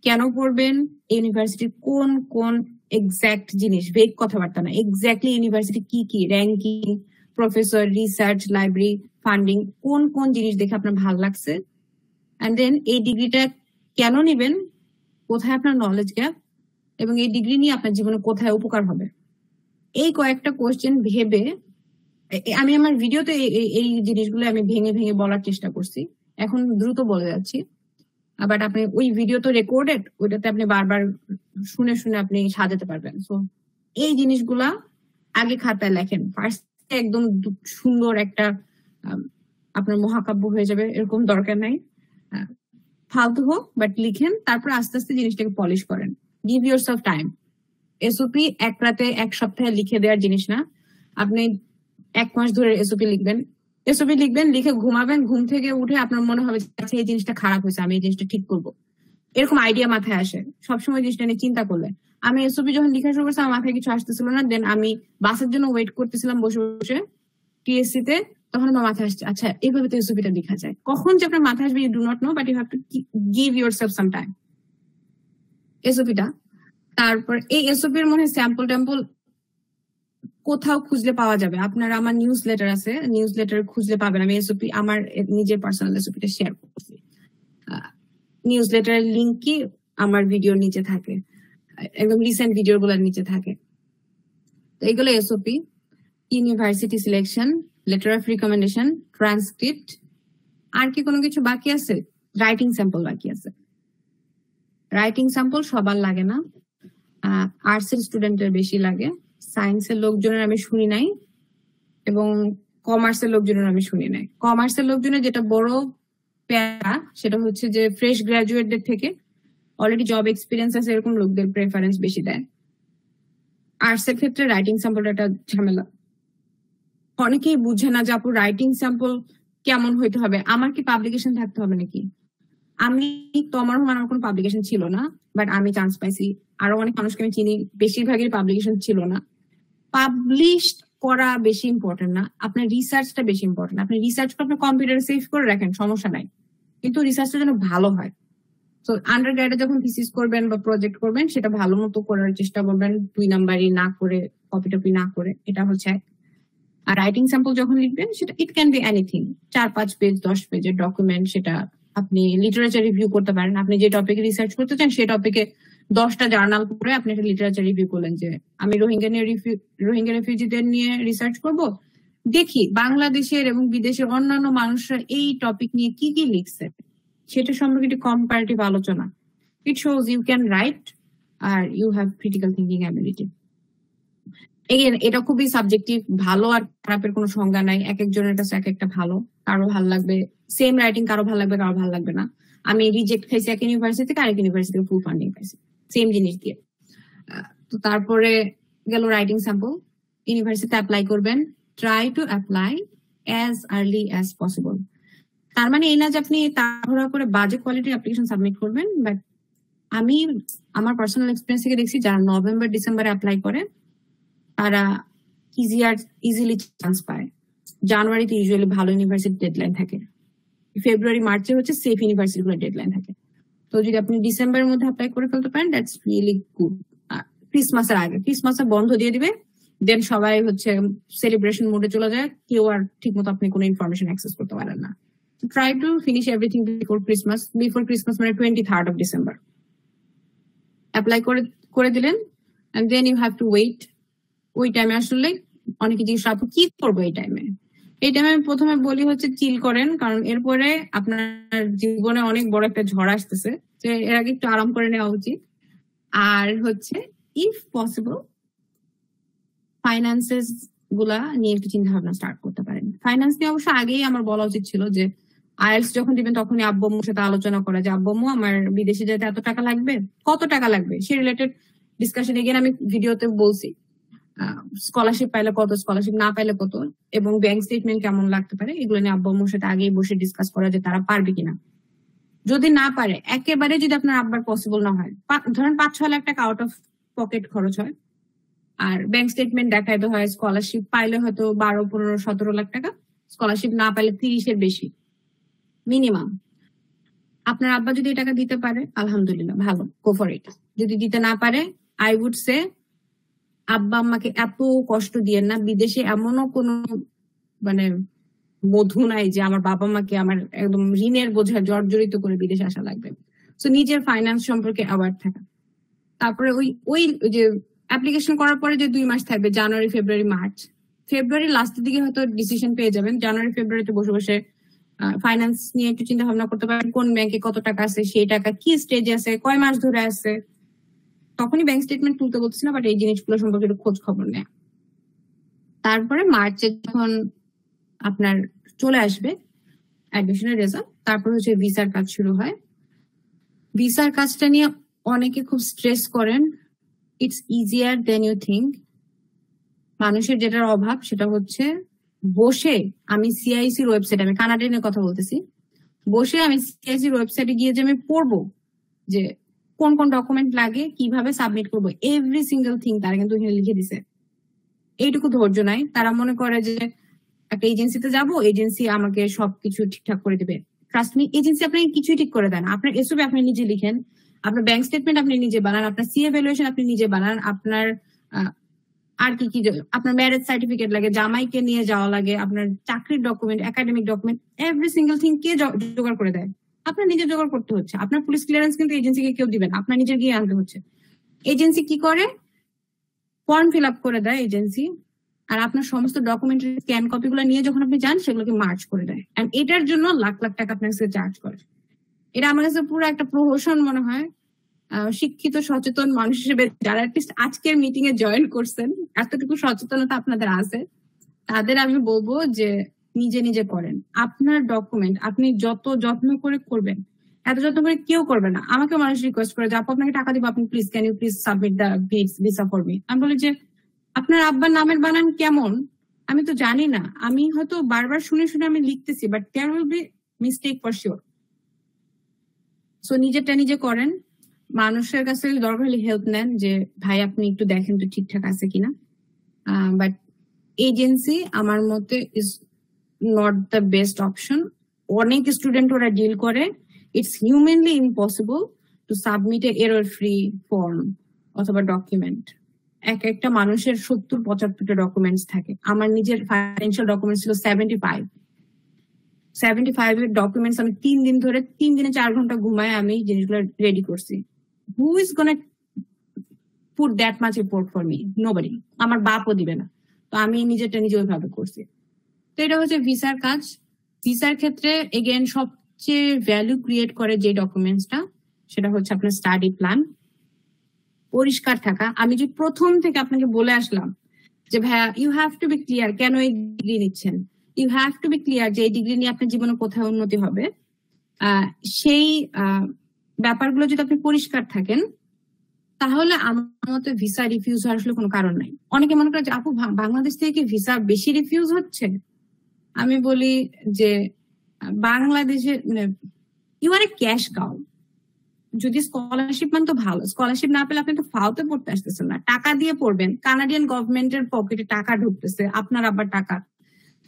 কেন পড়বেন, ইউনিভার্সিটির কোন কোন এক্সাক্ট জিনিস, ভেগ কথাবার্তা না, এক্স্যাক্টলি ইউনিভার্সিটি কি কি, ranking, professor, research, library, funding, কোন কোন জিনিস দেখে আপনার ভালো লাগছে, এন্ড দেন এই ডিগ্রিটা কেন নিবেন, কোথায় আপনার নলেজ গ্যাপ, এবং এই ডিগ্রি নিয়ে আপনার জীবনে কোথায় উপকার হবে। এই কয়েকটা কোয়েশ্চেন ভেবে আমি আমার ভিডিওতে এই জিনিসগুলো আমি ভেঙে ভেঙে বলার চেষ্টা করছি, এখন দ্রুত বলে যাচ্ছি। বাট আপনি ওই ভিডিও তো রেকর্ডেড, ওইটাতে আপনি বারবার শুনে শুনে আপনি সাজাতে পারবেন। সো এই জিনিসগুলা আগে খাতায় লেখেন। ফার্স্ট একদম সুন্দর একটা আপনার মহাকাব্য হয়ে যাবে এরকম দরকার নাই, ফালতু হোক, বাট লিখেন। তারপর আস্তে আস্তে জিনিসটাকে পলিশ করেন। Give yourself time. এসওপি এক রাতে এক সপ্তাহে লিখে দেওয়ার জিনিস না। আপনি 1 মাস ধরে এসওপি লিখবেন, লিখে ঘুমাবেন, ঘুম থেকে উঠে আপনার মনে হবে আচ্ছা এই জিনিসটা খারাপ হয়েছে, আমি এই জিনিসটা ঠিক করবো, এরকম আইডিয়া মাথায় আসে সবসময় জিনিসটা নিয়ে চিন্তা করলে। আমি এসওপি যখন লিখা শুরু করছি আমার মাথায় কিছু আসতেছিল না, দেন আমি বাসের জন্য ওয়েট করতেছিলাম বসে বসে টিএসসি তে, তখন আমার মাথায় আসছে আচ্ছা এইভাবে তো এসওপিটা লেখা যায়। কখন যে আপনার মাথায় আসবে you do not know, but you have to give yourself some time. এসওপিটা, তারপর এই এসওপির মধ্যে স্যাম্পল ট্যাম্পল কোথাও খুঁজলে পাওয়া যাবে। আপনার আমার নিউজ লেটার আছে, নিউজ লেটার খুঁজলে পাবেন। আমি এসওপি আমার নিজের পার্সোনাল এসওপিটা শেয়ার করছি। নিউজ লেটারের লিঙ্ক কি আমার ভিডিওর নিচে থাকে, একদম রিসেন্ট ভিডিও গুলোর নিচে থাকে। তো এইগুলো SOP. University selection, letter of recommendation, transcript. আর কি কোনো কিছু বাকি আছে? রাইটিং স্যাম্পল বাকি আছে। রাইটিং স্যাম্পল সবার লাগে না, আর্টস এর স্টুডেন্টের বেশি লাগে। সায়েন্সের লোকজনের আমি শুনি নাই, এবং কমার্সের লোকজনের আমি শুনি নাই। কমার্সের লোকজনের যেটা বড় প্যারা সেটা হচ্ছে যে ফ্রেশ গ্রাজুয়েটদের থেকে অলরেডি জব এক্সপিরিয়েন্স আছে এরকম লোকদের প্রেফারেন্স বেশি দেয়। আর্টস এর ক্ষেত্রে রাইটিং স্যাম্পলটা একটা ঝামেলা। অনেকেই বুঝে না যে আপু রাইটিং স্যাম্পল কেমন হইতে হবে, আমার কি পাবলিকেশন থাকতে হবে নাকি। আমি তো আমার কোনো পাবলিকেশন ছিল না, বাট আমি চান্স পাইছি। আরো অনেক মানুষকে আমি চিনি বেশিরভাগের পাবলিকেশন ছিল না। পাবলিশ করা বেশি ইম্পর্টেন্ট না, আপনার রিসার্চটা বেশি ইম্পর্টেন্ট। আপনি রিসার্চ করে আপনার কম্পিউটারে সেভ করে রাখেন, সমস্যা নাই, কিন্তু রিসার্চটা যেন ভালো হয়। তো আন্ডার গ্রেডে যখন থিসিস করবেন বা প্রজেক্ট করবেন সেটা ভালো মতো করার চেষ্টা করবেন, 2 নাম্বারই না করে, কপি টপি না করে। এটা হচ্ছে এক। আর রাইটিং স্যাম্পল যখন লিখবেন সেটা it can be anything, 4-5 page 10 পেজের ডকুমেন্ট। সেটা আপনি লিটারেচার রিভিউ করতে পারেন। আপনি যে টপিকে রিসার্চ করতে চান সেই টপিকে 10টা জার্নাল পড়ে আপনি একটা লিটারেচার রিভিউ করলেন যে আমি রোহিঙ্গা রেফিউজিদের নিয়ে রিসার্চ করব, দেখি বাংলাদেশের এবং বিদেশের অন্যান্য মানুষরা এই টপিক নিয়ে কি কি লিখছে, সেটা সম্পর্কে একটি কম্পারেটিভ আলোচনা। It shows you can write আর you have critical thinking ability. এটা খুবই সাবজেক্টিভ, ভালো আর খারাপের কোনো সংজ্ঞা নাই। এক একজনের কাছে এক একটা ভালো, কারো ভালো লাগবে সেম রাইটিং, কারো ভালো লাগবে, কারো ভালো লাগবে না। আমি রিজেক্ট খাইছি এক ইউনিভার্সিটি থেকে, আরেক ইউনিভার্সিটি থেকে ফুল ফান্ডিং পাইছি সেম জিনিস দিয়ে। তো তারপরে গেল রাইটিং স্যাম্পল। ইউনিভার্সিটিতে অ্যাপ্লাই করবেন, try to apply as early as possible. তার মানে এই না যে আপনি তাড়াহুড়া করে বাজে কোয়ালিটির অ্যাপ্লিকেশন সাবমিট করবেন, বাট আমি আমার পার্সোনাল এক্সপিরিয়েন্স থেকে দেখছি যারা নভেম্বর ডিসেম্বরে অ্যাপ্লাই করে তারা ইজিলি চান্স পায়। জানুয়ারিতে ইউজুয়ালি ভালো ইউনিভার্সিটি ডেডলাইন থাকে, ফেব্রুয়ারি মার্চে হচ্ছে সেফ ইউনিভার্সিটি গুলো ডেডলাইন থাকে। তো যদি আপনি ডিসেম্বরের মধ্যে অ্যাপ্লাই করে ফেলতে পারেন দ্যাটস রিয়েলি গুড। ক্রিসমাসের আগে, ক্রিসমাসে বন্ধ দিয়ে দিবে, দেন সবাই হচ্ছে সেলিব্রেশন মোডে চলে যায়, কেউ আর ঠিক মতো আপনি কোনো ইনফরমেশন অ্যাক্সেস করতে পারেন না। Try to finish everything before Christmas. মানে 23rd of December অ্যাপ্লাই করে দিলেন, and then you have to wait. ওই টাইমে আসলে অনেকে জিজ্ঞেস আপু কি করবো এই টাইমে, এটা আমি প্রথমে বলি হচ্ছে চিল করেন, কারণ এরপরে আপনার জীবনে অনেক বড় একটা ঝড় আসতেছে, যে এর আগে একটু আরাম করে নেওয়া উচিত। আর হচ্ছে ইফ পসিবল ফাইন্যান্সেস গুলা নিয়ে একটু চিন্তা ভাবনা স্টার্ট করতে পারেন। ফাইন্যান্স নিয়ে অবশ্য আগেই আমার বলা উচিত ছিল যে আইএলটিএস যখন দিবেন তখনই আব্বু আম্মুর সাথে আলোচনা করা যে আব্বু আম্মু আমার বিদেশে যেতে এত টাকা লাগবে, কত টাকা লাগবে, সে রিলেটেড ডিসকাশন এগেন আমি ভিডিওতে বলছি। স্কলারশিপ পাইলে কত, স্কলারশিপ না পাইলে কত, এবং ব্যাংক স্টেটমেন্ট কেমন লাগতে পারে, এগুলো নিয়ে আব্বু আম্মুর সাথে আগেই বসে ডিসকাস করা যে তারা পারবে কিনা। যদি না পারে, একেবারে যদি আপনার আব্বার পসিবল না হয়, ধরেন 5-6 লাখ টাকা আউট অফ পকেট খরচ হয়, আর ব্যাংক স্টেটমেন্ট দেখাইতে হয়, স্কলারশিপ পাইলে হয়তো 12, 15, 17 লাখ টাকা, স্কলারশিপ না পাইলে 30-এর বেশি মিনিমাম। আপনার আব্বা যদি এই টাকা দিতে পারে আলহামদুলিল্লাহ, ভালো, গো ফর ইট। যদি দিতে না পারে, আই উড সে আব্বা আম্মাকে এত কষ্ট দিয়েন না। বিদেশে এমনও কোনো মানে মধু নাই যে আমার বাবা মাকে আমার একদম ঋণের বোঝা জর্জরিত করে বিদেশে আসা লাগবে। তো নিজের ফাইন্যান্স সম্পর্কে অ্যাওয়ার থাকা। তারপরে ওই যে অ্যাপ্লিকেশন করার পরে যে 2 মাস থাকবে, জানুয়ারি, ফেব্রুয়ারি, মার্চ, ফেব্রুয়ারি লাস্টের দিকে হয়তো ডিসিশন পেয়ে যাবেন। জানুয়ারি, ফেব্রুয়ারিতে বসে বসে ফাইন্যান্স নিয়ে একটু চিন্তা ভাবনা করতে পারেন, কোন ব্যাংকে কত টাকা আছে, সেই টাকা কি স্টেজে আছে, কয় মাস ধরে আছে। তখনই ব্যাংক স্টেটমেন্ট তুলতে বলছি না, বাট এই জিনিসগুলো সম্পর্কে একটু খোঁজ খবর নেয়। তারপরে মার্চে যখন আপনার চলে আসবে অ্যাডমিশনের রেজাল্ট, তারপর হচ্ছে ভিসার কাজ শুরু হয়। ভিসার কাজটা নিয়ে অনেকে খুব স্ট্রেস করেন। It's easier than you think. মানুষের যেটার অভাব সেটা হচ্ছে বসে, আমি সিআইসির ওয়েবসাইট, আমি কানাডিয়ানের কথা বলতেছি, বসে আমি সিআইসির ওয়েবসাইটে গিয়ে যে আমি পড়বো যে কোন কোন ডকুমেন্ট লাগে, কিভাবে সাবমিট করবো, এভরি সিঙ্গেল থিং তারা কিন্তু লিখে দিছে। এইটুকু ধৈর্য নাই। তারা মনে করে যে একটা এজেন্সিতে যাব, এজেন্সি আমাকে সবকিছু ঠিকঠাক করে দেবে। ট্রাস্ট মি, এজেন্সি আপনাকে কিছুই ঠিক করে দেয় না। আপনার এসবি আপনি নিজে লিখেন, আপনার ব্যাংক স্টেটমেন্ট আপনি নিজে বানান, আপনার সিএ ভ্যালুয়েশন আপনি নিজে বানান, আপনার আর কি কি আপনার ম্যারেজ সার্টিফিকেট লাগে, জামাইকে নিয়ে যাওয়া লাগে, আপনার চাকরির document, academic document, every single thing কে জোগাড় করে দেয়? আপনার নিজে জোগাড় করতে হচ্ছে। আপনার পুলিশ ক্লিয়ারেন্স কিন্তু এজেন্সিকে কেউ দিবেন, আপনার নিজের গিয়ে আনতে হচ্ছে। এজেন্সি কি করে, ফর্ম ফিল আপ করে দেয় এজেন্সি, আর আপনার সমস্ত ডকুমেন্টের স্ক্যান কপি গুলো নিয়ে যখন আপনি যান সেগুলোকে মার্চ করে দেয়, এন্ড এটার জন্য লাখ লাখ টাকা আপনার কাছে চার্জ করে। এটা আমার কাছে পুরো একটা প্রহসন মনে হয়। শিক্ষিত সচেতন মানুষ হিসেবে যারা অ্যাটলিস্ট আজকের মিটিং এ জয়েন করছেন, এতটুকু সচেতনতা আপনাদের আছে, তাদের আমি বলবো যে নিজে নিজে করেন। আপনার ডকুমেন্ট আপনি যত যত্ন করে করবেন, এত যত্ন করে কেউ করবে না। আমাকে মানুষ রিকোয়েস্ট করে যে আপু আপনাকে টাকা দিব, আপনি please can you please submit the visa for me. আমি বলি যে আপনার আব্বার নামের বানান কেমন আমি তো জানি না, আমি হয়তো বারবার শুনে শুনে আমি লিখতেছি, but there will be mistake for sure. So নিজেরটা নিজে করেন। মানুষের কাছে দরকার হলে হেল্প নেন, যে ভাই আপনি একটু দেখেন তো ঠিকঠাক আছে কিনা। বাট এজেন্সি আমার মতে is not the best option. অনেক স্টুডেন্ট ওরা ডিল করে, it's humanly impossible to submit A error free form অথবা ডকুমেন্ট। একটা মানুষের 70-75টা ডকুমেন্টস থাকে। আমার নিজের ফাইন্যান্সিয়াল ডকুমেন্টস ছিল 75 এর ডকুমেন্টস আমি 3 দিন ধরে 3 দিনে 4 ঘন্টা ঘুমায় আমি জিনিসগুলো রেডি করছি। Who is gonna put that much effort for me? Nobody. আমার বাপও দিবে না। তো আমি নিজেরটা নিজে ওইভাবে করছি। তো এটা হচ্ছে ভিসার কাজ। ভিসার ক্ষেত্রে এগেন সবচেয়ে ভ্যালু ক্রিয়েট করে যে ডকুমেন্টসটা, সেটা হচ্ছে আপনার স্টাডি প্ল্যান। পরিষ্কার থাকা। আমি যে প্রথম থেকে আপনাকে বলে আসলাম যে ভাইয়া you have to be clear কেন এই ডিগ্রি নিচ্ছেন, you have to be clear যে এই ডিগ্রি নিয়ে আপনার জীবনে কোথায় উন্নতি হবে। সেই ব্যাপারগুলো যদি আপনি পরিষ্কার থাকেন, তাহলে আমার মতে ভিসা রিফিউজ হওয়ার আসলে কোনো কারণ নাই। অনেকে মনে করে যে আপু বাংলাদেশ থেকে কি ভিসা বেশি রিফিউজ হচ্ছে? আমি বলি যে বাংলাদেশে you are a cash cow. যদি স্কলারশিপ মান তো ভালো, স্কলারশিপ না পেলে আপনি তো ফালতু পড়তে আসতেছেন না, টাকা দিয়ে পড়বেন। কানাডিয়ান গভর্নমেন্টের পকেটে টাকা ঢুকতেছে, আপনার আবার টাকা।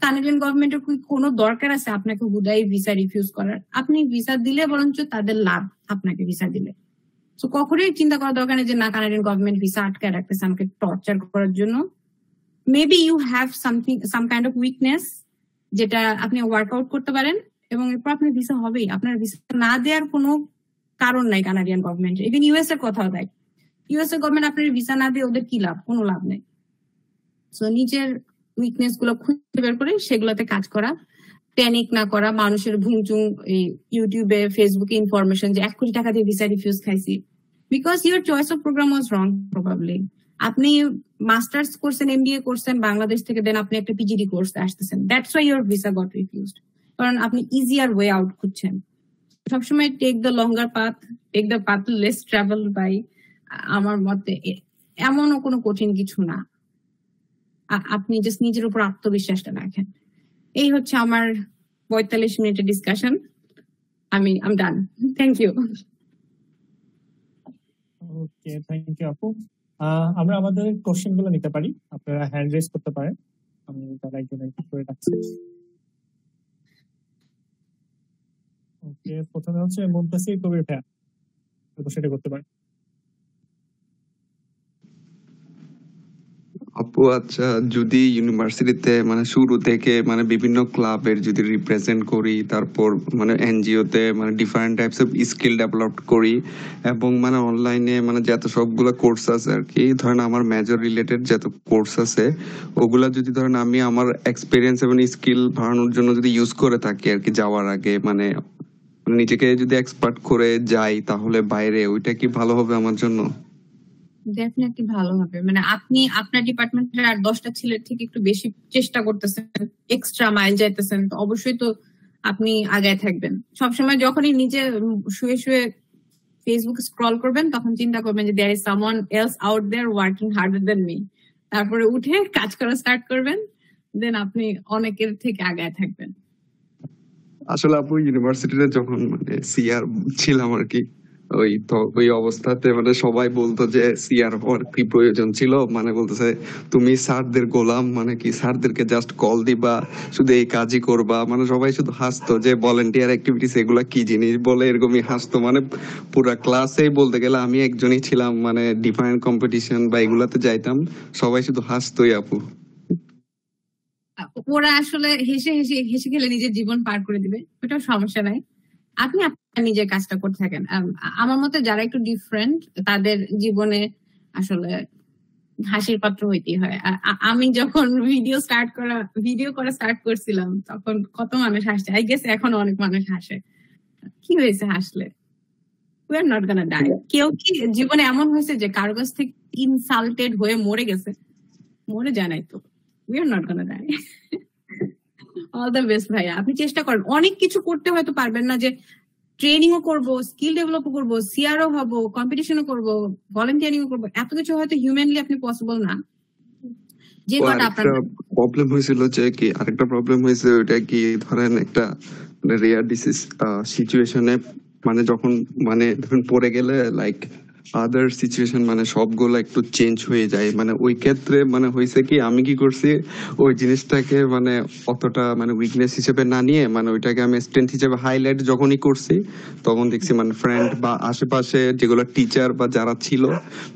কানাডিয়ান গভর্নমেন্টের কোনো দরকার আছে আপনাকে হুদাই ভিসা রিফিউজ করার? আপনি ভিসা দিলে বরঞ্চ তাদের লাভ আপনাকে ভিসা দিলে। তো কখনোই চিন্তা করার দরকার নেই যে না কানাডিয়ান গভর্নমেন্ট ভিসা আটকায় রাখতেছে আমাকে টর্চার করার জন্য। Maybe you have some kind of weakness যেটা আপনি ওয়ার্কআউট করতে পারেন, এবং এরপর আপনার ভিসা হবেই। আপনার ভিসা না দেওয়ার কোনো কারণ নাই কানাডিয়ান গভর্নমেন্ট। ইভেন ইউএস এর কথাও দেয়, ইউএস এর গভর্নমেন্ট আপনার ভিসা না দিয়ে ওদের কি লাভ? কোনো লাভ নেই। সো নিজের উইকনেস গুলো খুঁজে বের করে সেগুলোতে কাজ করা, প্যানিক না করা, মানুষের ঘুমচুম ইউটিউবে ফেসবুকে ইনফরমেশন যে 1 কোটি টাকা দিয়ে ভিসা রিফিউজ খাইছি, because your choice of programme was wrong probably. আপনি মাস্টার্স করছেন, এমবিএ করছেন বাংলাদেশ থেকে, দেন আপনি একটা পিজিডি কোর্সে আসতেছেন, that's why your visa got refused, কারণ আপনি ইজিয়ার ওয়ে আউট খুঁজছেন। সবসময় take the longer path, take the path less travel by. আমার মতে এমনও কোনো কঠিন কিছু না, আপনি জাস্ট নিজের উপর আত্মবিশ্বাসটা রাখেন। এই হচ্ছে আমার 45 মিনিটের discussion. I'm done, thank you. Okay, thank you আপু। আমরা আমাদের কোশ্চেন গুলো নিতে পারি, আপনারা হ্যান্ড রেজ করতে পারেন, আমি তারা একজন একটু করে রাখছি। ওকে, প্রথমে হচ্ছে মুনতাসির কবির ভাইয়া, সেটা করতে পারেন। আপু আচ্ছা, যদি ইউনিভার্সিটিতে মানে শুরু থেকে মানে বিভিন্ন ক্লাবের যদি রিপ্রেজেন্ট করি, তারপর মানে এনজিওতে মানে different types of skill develop করি, এবং মানে অনলাইনে মানে যত সবগুলো কোর্স আছে আর কি, ধরেন আমার মেজর রিলেটেড যত কোর্স আছে ওগুলা যদি ধরেন আমি আমার এক্সপিরিয়েন্স এবং স্কিল বাড়ানোর জন্য যদি ইউজ করে থাকি আর কি, যাওয়ার আগে মানে নিজেকে যদি এক্সপার্ট করে যাই, তাহলে বাইরে ওইটা কি ভালো হবে আমার জন্য? ডেফিনেটলি ভালো হবে। মানে আপনি আপনার ডিপার্টমেন্টের আর 10টা ছেলের থেকে একটু বেশি চেষ্টা করতেছেন, এক্সট্রা মাইল যাইতেছেন, তো অবশ্যই তো আপনি আগায় থাকবেন। সবসময় যখনই নিজে শুয়ে শুয়ে ফেসবুক স্ক্রল করবেন, তখন চিন্তা করবেন যে there is someone else out there working harder than me. তারপরে উঠে কাজ করা স্টার্ট করবেন, দেন আপনি অনেকের থেকে আগায় থাকবেন। আসলে আপু ইউনিভার্সিটিতে যখন মানে সিআর ছিলাম আর কি, ওই অবস্থাতে মানে সবাই বলতো যে সিআর হওয়ার কি প্রয়োজন ছিল, মানে বলতেছে তুমি স্যারদের গোলাম, মানে কি স্যারদেরকে জাস্ট কল দিবা, শুধু এই কাজই করবা, মানে সবাই শুধু হাসতো যে ভলেন্টিয়ার অ্যাক্টিভিটিস এগুলা কি জিনিস বলে, এরকমই হাসতো। মানে পুরা ক্লাসেই বলতে গেলে আমি একজনই ছিলাম মানে ডিফারেন্ট কম্পিটিশন বা এগুলাতে যাইতাম, সবাই শুধু হাসতোই আপু। ওরা আসলে হেসে হেসে হেসে খেলে নিজের জীবন পার করে দিবে, ওটা সমস্যা নাই। আপনি আপনার নিজের কাজটা করতে থাকেন। আমার মতে যারা একটু ডিফারেন্ট তাদের জীবনে আসলে হাসির পাত্র হইতেই হয়। আমি যখন ভিডিও করা স্টার্ট করছিলাম, তখন কত মানুষ হাসছে, আই গেস এখন অনেক মানুষ হাসে। কি হয়েছে হাসলে? We are not gonna die. কেউ কি জীবনে এমন হয়েছে যে কারো কাছ থেকে ইনসাল্টেড হয়ে মরে গেছে? মরে যায় নাই তো। We are not gonna die. All the best ভাইয়া, আপনি চেষ্টা করেন। অনেক কিছু করতে হয়তো পারবেন না, যে ট্রেনিংও করবো, স্কিল ডেভেলপও করবো, সিআরও হবো, কম্পিটিশনও করবো, ভলেন্টিয়ারিংও করবো, এত কিছু হয়তো হিউম্যানলি আপনি পসিবল না। যে কটা আপনার প্রবলেম হয়েছিল যে কি, আরেকটা প্রবলেম হয়েছে ওইটা কি, ধরেন একটা রেয়ার ডিসিজ সিচুয়েশনে মানে যখন মানে ধরুন পড়ে গেলে লাইক আদার সিচুয়েশন মানে সবগুলো একটু চেঞ্জ হয়ে যায়। মানে ওই ক্ষেত্রে মানে হয়েছে কি, আমি কি করছি ওই জিনিসটাকে মানে অতটা মানে উইকনেস হিসেবে না নিয়ে মানে ওইটাকে আমি স্ট্রেংথ হিসেবে হাইলাইট যখনই করছি, তখন দেখছি মানে ফ্রেন্ড বা আশেপাশে যেগুলো টিচার বা যারা ছিল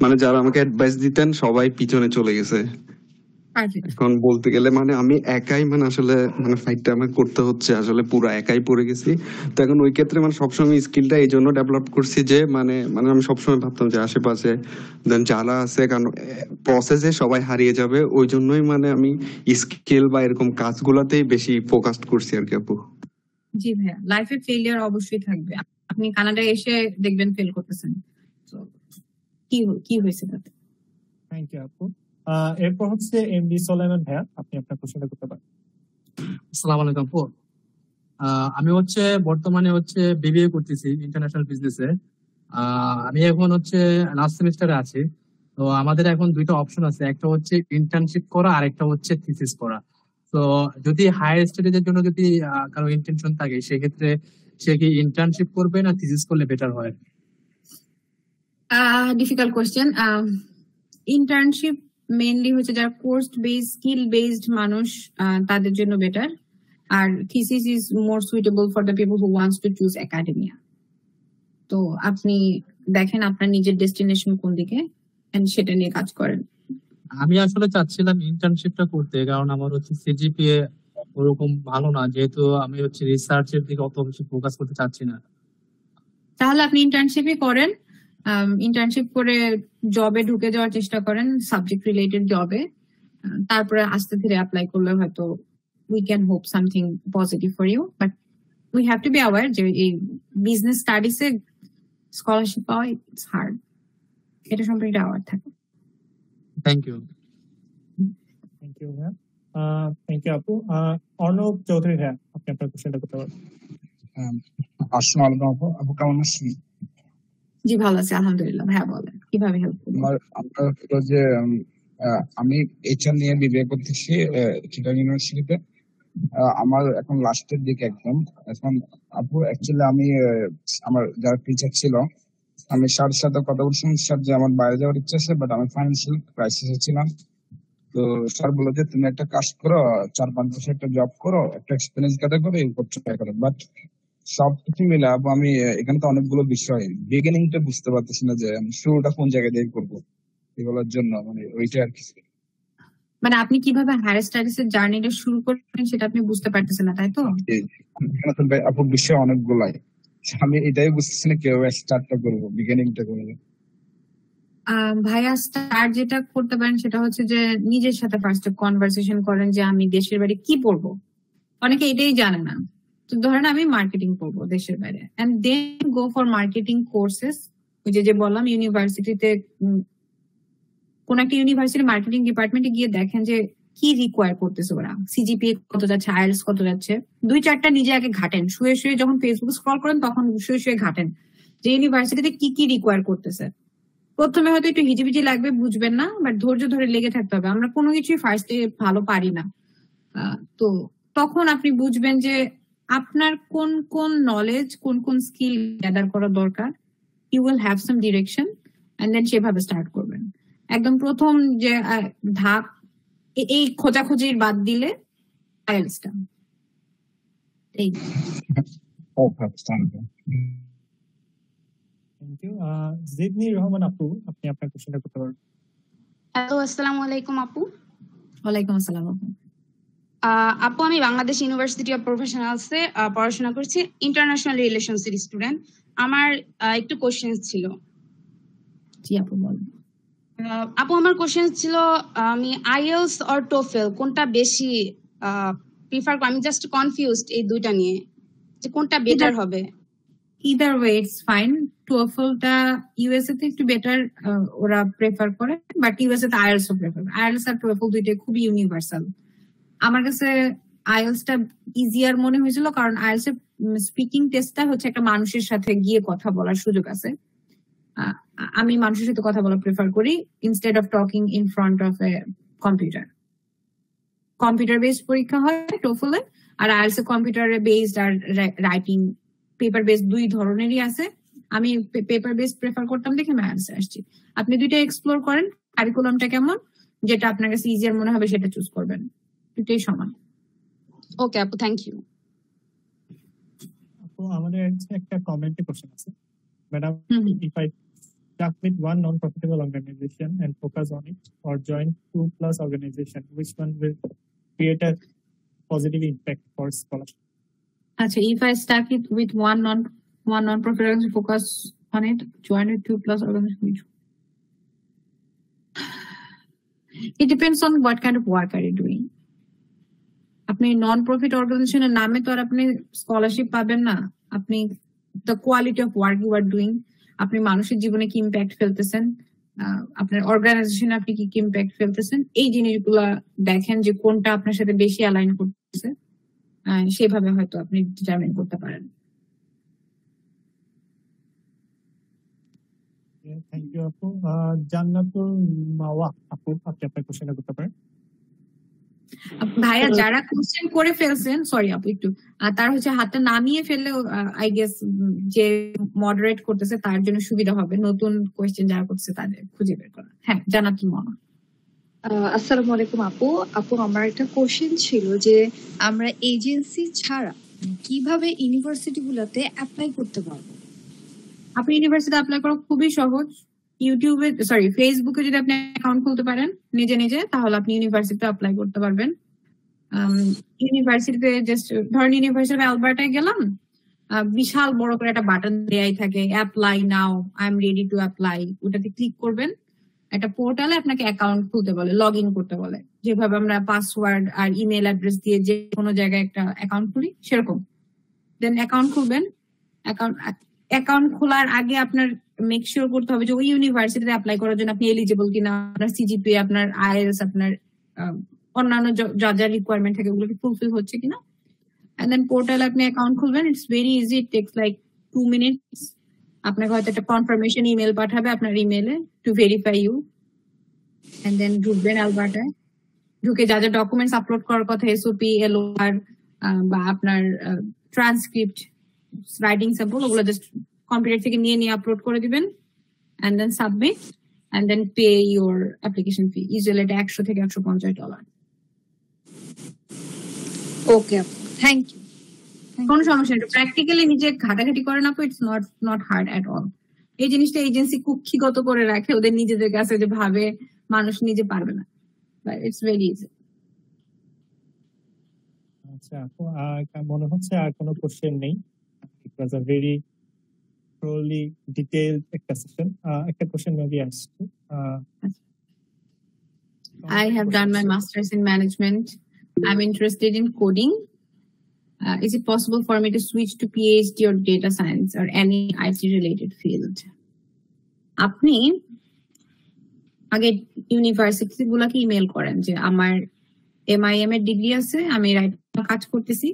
মানে যারা আমাকে অ্যাডভাইস দিতেন সবাই পিছনে চলে গেছে। এখন বলতে গেলে মানে আমি একাই মানে আসলে মানে ফাইটটা আমাকে করতে হচ্ছে, আসলে পুরো একাই পড়ে গেছি। তো এখন ওই ক্ষেত্রে মানে সবসময় স্কিলটা এই জন্য ডেভেলপ করছি যে মানে মানে আমি সবসময় ভাবতাম যে আশেপাশে যারা আছে, কারণ প্রসেসে সবাই হারিয়ে যাবে, ওই জন্যই মানে আমি স্কিল বা এরকম কাজগুলাতেই বেশি ফোকাস করছি আর কি আপু। জি ভাইয়া, লাইফে ফেলিয়ার অবশ্যই থাকবে। আপনি কানাডায় এসে দেখবেন ফেল করতেছেন, তো কি হয়েছে তাতে? থ্যাংক ইউ আপু। এরপর হচ্ছে এমডি সোলাইমান ভাইয়া, আপনি আপনার প্রশ্নটা করতে পারেন। আসসালামু আলাইকুম আপু। আমি বর্তমানে বিবিএ করতেছি ইন্টারন্যাশনাল বিজনেসে। আমি এখন লাস্ট সেমিস্টারে আছি। তো আমাদের এখন দুইটা অপশন আছে, একটা হচ্ছে ইন্টার্নশিপ করা আর একটা হচ্ছে থিসিস করা। তো যদি হায়ার স্টাডিজের জন্য যদি কারো ইন্টেনশন থাকে, সেক্ষেত্রে সে কি ইন্টার্নশিপ করবে না থিসিস করলে বেটার হয়? Difficult question. ইন্টার্নশিপ মেইনলি হচ্ছে যারা কোর্স বেসড স্কিল বেসড মানুষ, তাদের জন্য বেটার। আর thesis is more suitable for the people who wants to choose academia. তো আপনি দেখেন আপনার নিজের ডেস্টিনেশন কোন দিকে, এন্ড সেটা নিয়ে কাজ করেন। আমি আসলে চাচ্ছিলাম ইন্টার্নশিপটা করতে, কারণ আমার সিজিপিএ ওরকম ভালো না, যেহেতু আমি রিসার্চের দিকে অত বেশি ফোকাস করতে চাচ্ছি না। তাহলে আপনি ইন্টার্নশিপই করেন। ইন্টার্নশিপ করে জবে ঢুকে যাওয়ার চেষ্টা করেন, সাবজেক্ট রিলেটেড জবে। তারপরে আস্তে ধীরে অ্যাপ্লাই করলে হয়তো we can hope something positive for you, but we have to be aware যে এই বিজনেস স্টাডিজে স্কলারশিপ পাওয়া ইটস হার্ড, এটা সম্পর্কে অ্যাওয়ার থাকে। Thank you. থ্যাংক ইউ ভাইয়া, থ্যাংক ইউ আপু। অর্ণব চৌধুরী ভাইয়া, আপনি আপনার কোশ্চেনটা করতে পারেন। আসসালামু আলাইকুম আপু, আপু কেমন আছেন? জি ভালো আছে আলহামদুলিল্লাহ। ভাইয়া বলেন কিভাবে হেল্প করবো? আমার হলো যে আমি এইচআর নিয়ে বিবিএ করতেছি চিটাগং ইউনিভার্সিটিতে। আমার এখন লাস্টের দিকে একদম। এখন আপু অ্যাকচুয়ালি আমি আমার যারা টিচার ছিল আমি স্যারের সাথে কথা বলছিলাম, স্যার যে আমার বাইরে যাওয়ার ইচ্ছা আছে, বাট আমি ফাইন্যান্সিয়াল ক্রাইসিসে ছিলাম। তো স্যার বললো যে তুমি একটা কাজ করো, 4-5 বছর একটা জব করো, একটা এক্সপিরিয়েন্স গাদা করে এই করতে ট্রাই করো। বাট সবকিছু মিলে আপু আমি এখানে তো অনেকগুলো বিষয় বিগিনিংটা বুঝতে পারতেছি না যে আমি শুরুটা কোন জায়গা দিয়ে করবো এগুলোর জন্য, মানে ওইটা আর কি। মানে আপনি কিভাবে হায়ার স্টাডিজ এর জার্নিটা শুরু করবেন সেটা আপনি বুঝতে পারতেছেন না, তাই তো? এখানে তো আপু বিষয় অনেকগুলাই, আমি এটাই বুঝতেছি না কিভাবে স্টার্টটা করবো, বিগিনিংটা করবো। ভাইয়া স্টার্ট যেটা করতে পারেন সেটা হচ্ছে যে নিজের সাথে ফার্স্ট কনভারসেশন করেন যে আমি দেশের বাইরে কি পড়বো। অনেকে এটাই জানে না। তো ধরেন আমি মার্কেটিং করবো দেশের বাইরে, and then go for marketing courses. ওই যে বললাম ইউনিভার্সিটিতে, কোন একটা ইউনিভার্সিটি মার্কেটিং ডিপার্টমেন্টে গিয়ে দেখেন যে কি রিকোয়ার করতেছে ওরা, সিজিপিএ কত যাচ্ছে, আইএলটিএস কত যাচ্ছে। 2-4টা নিজে আগে ঘাটেন, শুয়ে শুয়ে যখন ফেসবুক স্ক্রল করেন তখন শুয়ে শুয়ে ঘাটেন যে ইউনিভার্সিটিতে কি কি রিকোয়ার করতেছে। প্রথমে হয়তো একটু হিজিবিজি লাগবে, বুঝবেন না, বাট ধৈর্য ধরে লেগে থাকতে হবে। আমরা কোনো কিছুই ফার্স্টে ভালো পারি না। তো তখন আপনি বুঝবেন যে আপনার কোন কোন নলেজ, কোন কোন স্কিল গ্যাদার করা দরকার। You will have some direction and then সেভাবে স্টার্ট করবেন। একদম প্রথম যে ধাপ এই খোঁজাখুঁজির বাদ দিলে আইএলটিএসটা। এই থ্যাংক ইউ। জিদনি রহমান আপু, আপনি আপনার কোশ্চেনটা করতে পারেন। হ্যালো, আসসালামু আলাইকুম আপু। ওয়ালাইকুম আসসালাম আপু। আপু আমি বাংলাদেশ ইউনিভার্সিটি অফ প্রফেশনালসে পড়াশোনা করছি, ইন্টারন্যাশনাল রিলেশনস এর স্টুডেন্ট। আমার একটু কোশ্চেন ছিল। জি আপু বলেন। আপু আমার কোশ্চেন ছিল আমি আইএলটিএস অর টোফেল কোনটা বেশি প্রিফার করি। আমি জাস্ট কনফিউজড এই দুইটা নিয়ে যে কোনটা বেটার হবে। Either way it's fine. টোফেলটা ইউএসএ তে একটু বেটার ওরা প্রেফার করে, বাট ইউএসএ তে আইএলটিএস ও প্রেফার। আইএলটিএস আর টোফেল দুইটাই খুবই ইউনিভার্সাল। আমার কাছে আইএলটিএসটা ইজিয়ার মনে হয়েছিল, কারণ আইএলটিএস এর স্পিকিং টেস্টটা হচ্ছে একটা মানুষের সাথে গিয়ে কথা বলার সুযোগ আছে। আমি মানুষের সাথে কথা বলা প্রেফার করি instead of talking in front of a computer. Computer based পরীক্ষা হয় টোফেলে, আর IELTS a computer based R writing paper based দুই ধরনেরই আছে। আমি পেপার বেসড প্রেফার করতাম দেখে আমি আইএলটিএস আসছি। আপনি দুইটা এক্সপ্লোর করেন, কারিকুলামটা কেমন, যেটা আপনার কাছে ইজিয়ার মনে হবে সেটা চুজ করবেন। দুটোই সমান। ওকে আপু, থ্যাংক ইউ। আপু আমাদের একটা কমেন্টে কোশ্চেন আছে, madam, if I stuck with one non-profitable organization and focus on it, or join 2+ organization, which one will create a positive impact for scholarship? আচ্ছা, if I stuck it with one non-profit organization, focus on it, join with 2+ organization. It depends on what kind of work are you doing. আপনি non profit অর্গানাইজেশনের নামে তো আর আপনি scholarship পাবেন না। আপনি the quality of work you are doing, আপনি মানুষের জীবনে কি ইম্প্যাক্ট ফেলতেছেন, আপনার অর্গানাইজেশনে আপনি কি ইম্প্যাক্ট ফেলতেছেন, এই জিনিসগুলা দেখেন যে কোনটা আপনার সাথে বেশি অ্যালাইন করতেছে, সেভাবে হয়তো আপনি ডিটারমিন করতে পারেন। থ্যাংক ইউ আপু। জান্নাতুল মাওয়া আপু, আপনি আপনার কোশ্চেনটা করতে পারেন। ভাইয়া যারা কোশ্চেন করে ফেলছেন, সরি আপু একটু, তার হচ্ছে হাতটা নামিয়ে ফেললে আই গেস যে মডারেট করতেছে তার জন্য সুবিধা হবে, নতুন কোশ্চেন যারা করছে তাদের খুঁজে বের করা। হ্যাঁ, জান্নাতুল মাওয়া। আসসালামু আলাইকুম আপু। আপু আমার একটা কোশ্চেন ছিল যে আমরা এজেন্সি ছাড়া কিভাবে ইউনিভার্সিটি গুলোতে অ্যাপ্লাই করতে পারবো? আপনি ইউনিভার্সিটি অ্যাপ্লাই করা খুবই সহজ। ইউটিউবে ফেসবুকে যদি আপনি অ্যাকাউন্ট খুলতে পারেন নিজে নিজে, তাহলে আপনি ইউনিভার্সিটিতে অ্যাপ্লাই করতে পারবেন। ইউনিভার্সিটিতে জাস্ট ধরেন ইউনিভার্সিটি অফ অ্যালবার্টায় গেলাম, বিশাল বড় করে একটা বাটন দেয়াই থাকে, apply now, I am ready to apply. ওটাতে ক্লিক করবেন একটা পোর্টালে আপনাকে অ্যাকাউন্ট খুলতে বলে, লগ ইন করতে বলে, যেভাবে আমরা পাসওয়ার্ড আর ইমেল অ্যাড্রেস দিয়ে যে কোনো জায়গায় একটা অ্যাকাউন্ট খুলি সেরকম। দেন অ্যাকাউন্ট খুলবেন। অ্যাকাউন্ট খোলার আগে আপনার মেক শিওর করতে হবে যে ওই ইউনিভার্সিটিতে অ্যাপ্লাই করার জন্য আপনি এলিজিবল কিনা, আপনার সিজিপিএ, আপনার আইএলটিএস, আপনার অন্যান্য যা যা রিকোয়ারমেন্ট থাকে ওগুলোকে ফুলফিল হচ্ছে কিনা। এন্ড দেন পোর্টালে আপনি অ্যাকাউন্ট খুলবেন। It's very easy, it takes like 2 minutes. আপনাকে হয়তো একটা কনফার্মেশন ইমেল পাঠাবে আপনার ইমেলে to verify you, and then ঢুকবেন আলবার্টায়। ঢুকে যা যা ডকুমেন্টস আপলোড করার কথা, এসওপি, এলওআর বা আপনার ট্রান্সক্রিপ্ট, রাইটিং স্যাম্পল, ওগুলো জাস্ট কম্পিউটার থেকে নিয়ে আপলোড করে দিবেন, and then submit, and then pay your application fee. Usually এটা $100 থেকে $150। ওকে আপু, থ্যাংক ইউ। কোনো সমস্যা নেই, প্র্যাকটিক্যালি নিজে ঘাটাঘাটি করেন আপু, it's not hard at all. এই জিনিসটা এজেন্সি কুক্ষিগত করে রাখে ওদের নিজেদের কাছে, যে ভাবে মানুষ নিজে পারবে না, বাট ইটস ভেরি ইজি। আচ্ছা আপু, মনে হচ্ছে আর কোনো কোশ্চেন নেই। ইট ওয়াজ আ ভেরি thoroughly detailed একটা সেশন। একটা কোশ্চেন মেবি আসছে। I have done my master's in management. I'm interested in coding. Is it possible for me to switch to PhD or data science or any IT related field? আপনি আগে university গুলাকে email করেন যে আমার MIM এর degree আছে, আমি কাজ করতেছি,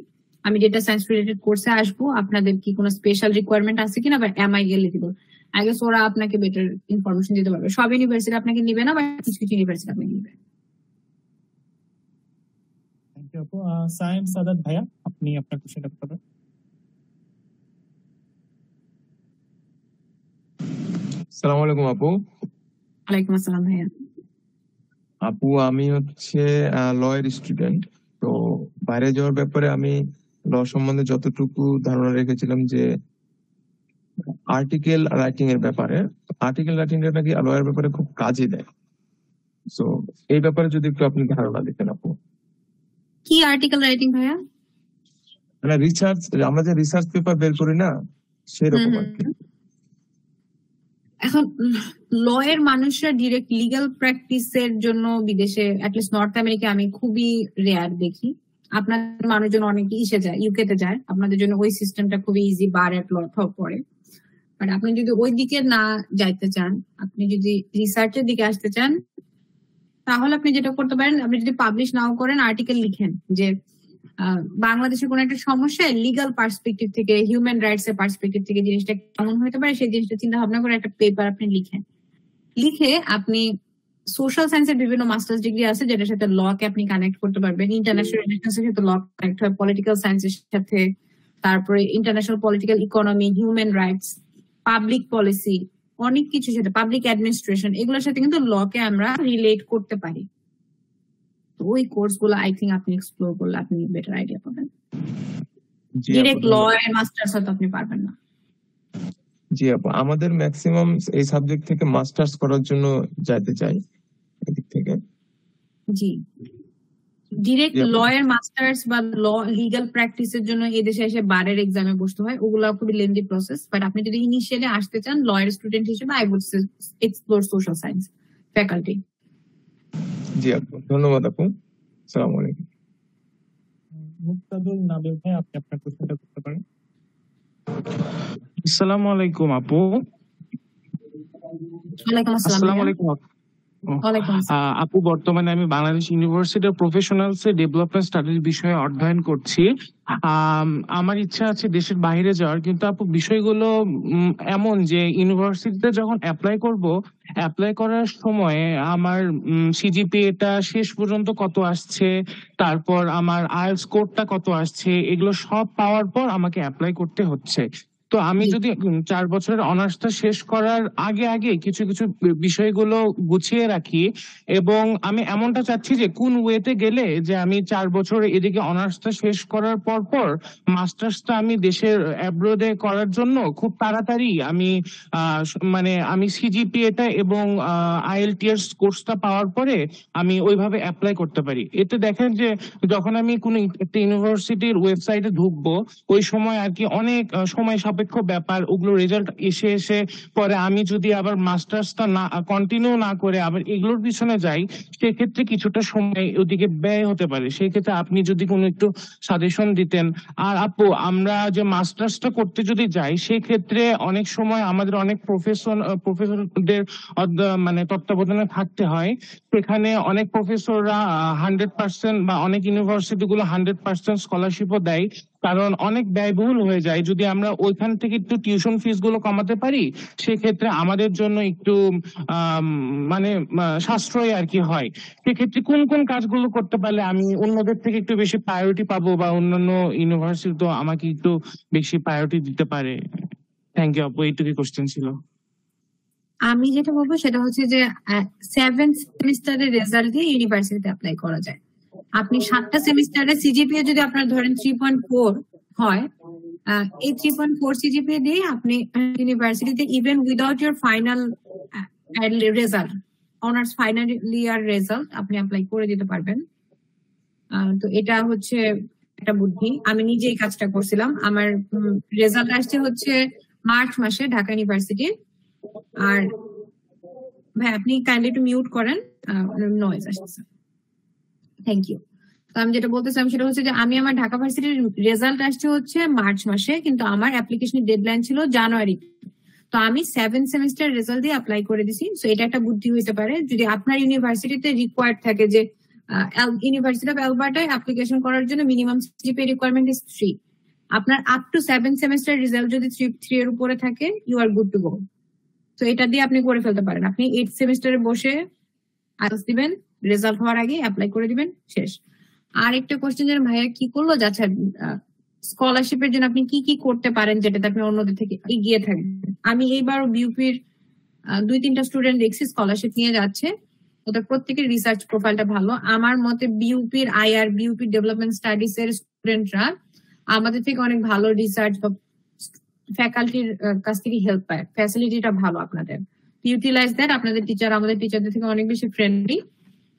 আমি ডেটা সায়েন্স রিলেটেড কোর্সে আসবো, আপনাদের কি কোনো স্পেশাল রিকোয়ারমেন্ট আছে কিনা, বা এমআই এলিজিবল। আই গেস ওরা আপনাকে বেটার ইনফরমেশন দিতে পারবে। সব ইউনিভার্সিটি আপনাকে নিবে না, বা কিছু কিছু ইউনিভার্সিটি আপনাকে নিবে। থ্যাংক ইউ আপু। সায়েন্স সাদাত ভাইয়া, আপনি আপনার কোশ্চেনটা করবেন। আসসালামু আলাইকুম আপু। ওয়ালাইকুম আসসালাম ভাইয়া। আপু আমি হচ্ছে লয়ের স্টুডেন্ট। তো বাইরে যাওয়ার ব্যাপারে আমি ল সম্বন্ধে যতটুকু ধারণা রেখেছিলাম যে আর্টিকেল রাইটিং এর ব্যাপারে, আর্টিকেল রাইটিং এর নাকি লয়ের ব্যাপারে খুব কাজে দেয়। তো এই ব্যাপারে যদি একটু আপনি ধারণা দিতেন আপু। কি আর্টিকেল রাইটিং ভাইয়া? মানে রিসার্চ, আমরা যে রিসার্চ পেপার বের করি না, সেরকম আর কি। এখন ল এর মানুষরা ডিরেক্ট লিগ্যাল প্র্যাকটিসের জন্য বিদেশে, অ্যাটলিস্ট নর্থ আমেরিকা আমি খুবই রেয়ার দেখি। আপনাদের মানুষজন অনেকে ইসে যায়, ইউকে তে যায়, আপনাদের জন্য ওই সিস্টেমটা খুবই ইজি, বার এট ল পড়ে। বাট আপনি যদি ওই দিকে না যাইতে চান, আপনি যদি রিসার্চের দিকে আসতে চান, তাহলে আপনি যেটা করতে পারেন, আপনি যদি পাবলিশ নাও করেন, আর্টিকেল লিখেন যে বাংলাদেশের কোন একটা সমস্যায় লিগাল পার্সপেক্টিভ থেকে, হিউম্যান রাইটস এর পার্সপেক্টিভ থেকে জিনিসটা কেমন হতে পারে, সেই জিনিসটা চিন্তা ভাবনা করে একটা পেপার আপনি লিখেন। লিখে আপনি সোশ্যাল সায়েন্সের বিভিন্ন মাস্টার্স ডিগ্রি আছে যেটার সাথে ল কে আপনি কানেক্ট করতে পারবেন, ইন্টারন্যাশনাল রিলেশনস এর সাথে ল কানেক্ট হয়, পলিটিক্যাল সায়েন্সের সাথে, তারপরে international political economy, human rights, public policy, অনেক কিছুর সাথে, পাবলিক অ্যাডমিনিস্ট্রেশন, এগুলোর সাথে কিন্তু ল কে আমরা রিলেট করতে পারি। ওই কোর্স গুলো আই থিঙ্ক আপনি এক্সপ্লোর করলে আপনি বেটার আইডিয়া পাবেন। ডিরেক্ট ল এর মাস্টার্স হয়তো আপনি পারবেন না। জি আপু, আমাদের ম্যাক্সিমাম এই সাবজেক্ট থেকে মাস্টার্স করার জন্য যাইতে চাই এদিক থেকে। জি, ডিরেক্ট ল এর মাস্টার্স বা ল লিগ্যাল প্র্যাকটিসের জন্য এদেশে এসে বারের এক্সামে বসতে হয়, ওগুলো খুবই লেন্দি প্রসেস। বাট আপনি যদি ইনিশিয়ালি আসতে চান ল এর স্টুডেন্ট হিসেবে, I would explore social science faculty. জি আপু, ধন্যবাদ আপু। আসসালামু আলাইকুম। মুক্তাদুল নাবিল ভাই, আপনি আপনার কোশ্চেনটা করতে পারেন। আসসালামু আলাইকুম আপু। ওয়ালাইকুম আসসালাম। আসসালামু আলাইকুম আপু, বর্তমানে আমি বাংলাদেশ ইউনিভার্সিটি প্রফেশনালস এ ডেভেলপমেন্ট স্টাডিজ বিষয়ে অধ্যয়ন করছি। আমার ইচ্ছা আছে দেশের বাইরে যাওয়ার, কিন্তু আপু বিষয়গুলো এমন যে ইউনিভার্সিটিতে যখন অ্যাপ্লাই করব, অ্যাপ্লাই করার সময় আমার সিজিপিএটা শেষ পর্যন্ত কত আসছে, তারপর আমার আইএলটিএস স্কোরটা কত আসছে, এগুলো সব পাওয়ার পর আমাকে অ্যাপ্লাই করতে হচ্ছে। তো আমি যদি 4 বছরের অনার্সটা শেষ করার আগে আগে কিছু কিছু বিষয়গুলো গুছিয়ে রাখি, এবং আমি এমনটা চাচ্ছি যে কোন ওয়েতে গেলে যে আমি 4 বছর এদিকে অনার্সটা শেষ করার পর পর মাস্টার্সটা আমি দেশের অ্যাব্রোডে করার জন্য খুব তাড়াতাড়ি আমি মানে আমি সিজিপিএটা এবং আইএলটিএস কোর্সটা পাওয়ার পরে আমি ওইভাবে অ্যাপ্লাই করতে পারি। এতে দেখেন যে যখন আমি কোনো একটা ইউনিভার্সিটির ওয়েবসাইটে ঢুকবো, ওই সময় আর কি অনেক সময় সাপেক্ষ সাপেক্ষ ব্যাপার, ওগুলো রেজাল্ট এসে এসে পরে আমি যদি আবার মাস্টার্সটা না কন্টিনিউ না করে আবার এগুলোর পিছনে যাই, সেক্ষেত্রে কিছুটা সময় ওদিকে ব্যয় হতে পারে। সেই ক্ষেত্রে আপনি যদি কোনো একটু সাজেশন দিতেন। আর আপু, আমরা যে মাস্টার্সটা করতে যদি যাই, সেই ক্ষেত্রে অনেক সময় আমাদের অনেক প্রফেসরদের মানে তত্ত্বাবধানে থাকতে হয়। সেখানে অনেক প্রফেসররা 100% বা অনেক ইউনিভার্সিটি গুলো 100% স্কলারশিপও দেয়, কারণ অনেক ব্যয়বহুল হয়ে যায়। যদি আমরা ওইখান থেকে একটু টিউশন ফিস গুলো কমাতে পারি, সেক্ষেত্রে আমাদের জন্য একটু মানে সাশ্রয় আর কি হয়। সেক্ষেত্রে কোন কোন কাজগুলো করতে পারলে আমি অন্যদের থেকে একটু বেশি প্রায়োরিটি পাবো, বা অন্যান্য ইউনিভার্সিটি তো আমাকে একটু বেশি প্রায়োরিটি দিতে পারে? থ্যাংক ইউ আপু, এইটুকুই কোশ্চেন ছিল। আমি যেটা বলবো সেটা হচ্ছে যে 7 সেমিস্টারের রেজাল্ট দিয়ে ইউনিভার্সিটিতে অ্যাপ্লাই করা যায়। আপনি 7টা সেমিস্টারে সিজিপিএ যদি আপনার ধরেন 3.4 হয়, এই 3.4 সিজিপিএ দিয়ে আপনি ইউনিভার্সিটিতে even without your final result, honours final year result, আপনি অ্যাপ্লাই করে দিতে পারবেন। তো এটা হচ্ছে একটা বুদ্ধি। আমি নিজে এই কাজটা করছিলাম। আমার রেজাল্ট আসছে হচ্ছে মার্চ মাসে ঢাকা ইউনিভার্সিটি। আর ভাই আপনি কাইন্ডলি একটু মিউট করেন, নয়েজ আসছে। Thank you. তো আমি যেটা বলতেছিলাম সেটা হচ্ছে যে আমি আমার ঢাকা ভার্সিটির রেজাল্ট আসছে হচ্ছে মার্চ মাসে, কিন্তু আমার অ্যাপ্লিকেশনের ডেডলাইন ছিল জানুয়ারি। তো আমি 7 সেমিস্টার রেজাল্ট দিয়ে অ্যাপ্লাই করে দিছি। সো এটা একটা বুদ্ধি হইতে পারে। যদি আপনার ইউনিভার্সিটিতে রিকোয়ার্ড থাকে যে ইউনিভার্সিটি অফ অ্যালবার্টায় অ্যাপ্লিকেশন করার জন্য মিনিমাম সিজিপিএ রিকোয়ারমেন্ট ইজ 3, আপনার আপ টু 7 সেমিস্টার রেজাল্ট যদি 3 এর উপরে থাকে, you are good to go. তো এটা দিয়ে আপনি করে ফেলতে পারেন। আপনি 8 সেমিস্টারে বসে আইএলটিএস দিবেন, রেজাল্ট হওয়ার আগে অ্যাপ্লাই করে দিবেন, শেষ। আর একটা কোশ্চেন, যেন ভাইয়া কি করলো, যাচ্ছে স্কলারশিপের জন্য আপনি কি কি করতে পারেন যেটাতে আপনি অন্যদের থেকে এগিয়ে থাকবেন। আমি এইবার বিউপির 2-3টা স্টুডেন্ট দেখছি স্কলারশিপ নিয়ে যাচ্ছে, ওদের প্রত্যেকের রিসার্চ প্রোফাইলটা ভালো। আমার মতে বিউপির আইআর, বিউপির ডেভেলপমেন্ট স্টাডিজ এর স্টুডেন্টরা আমাদের থেকে অনেক ভালো রিসার্চ বা ফ্যাকাল্টির কাছ থেকে হেল্প পায়। ফ্যাসিলিটিটা ভালো আপনাদের, ইউটিলাইজ দ্যাট। আপনাদের টিচার আমাদের টিচারদের থেকে অনেক বেশি ফ্রেন্ডলি।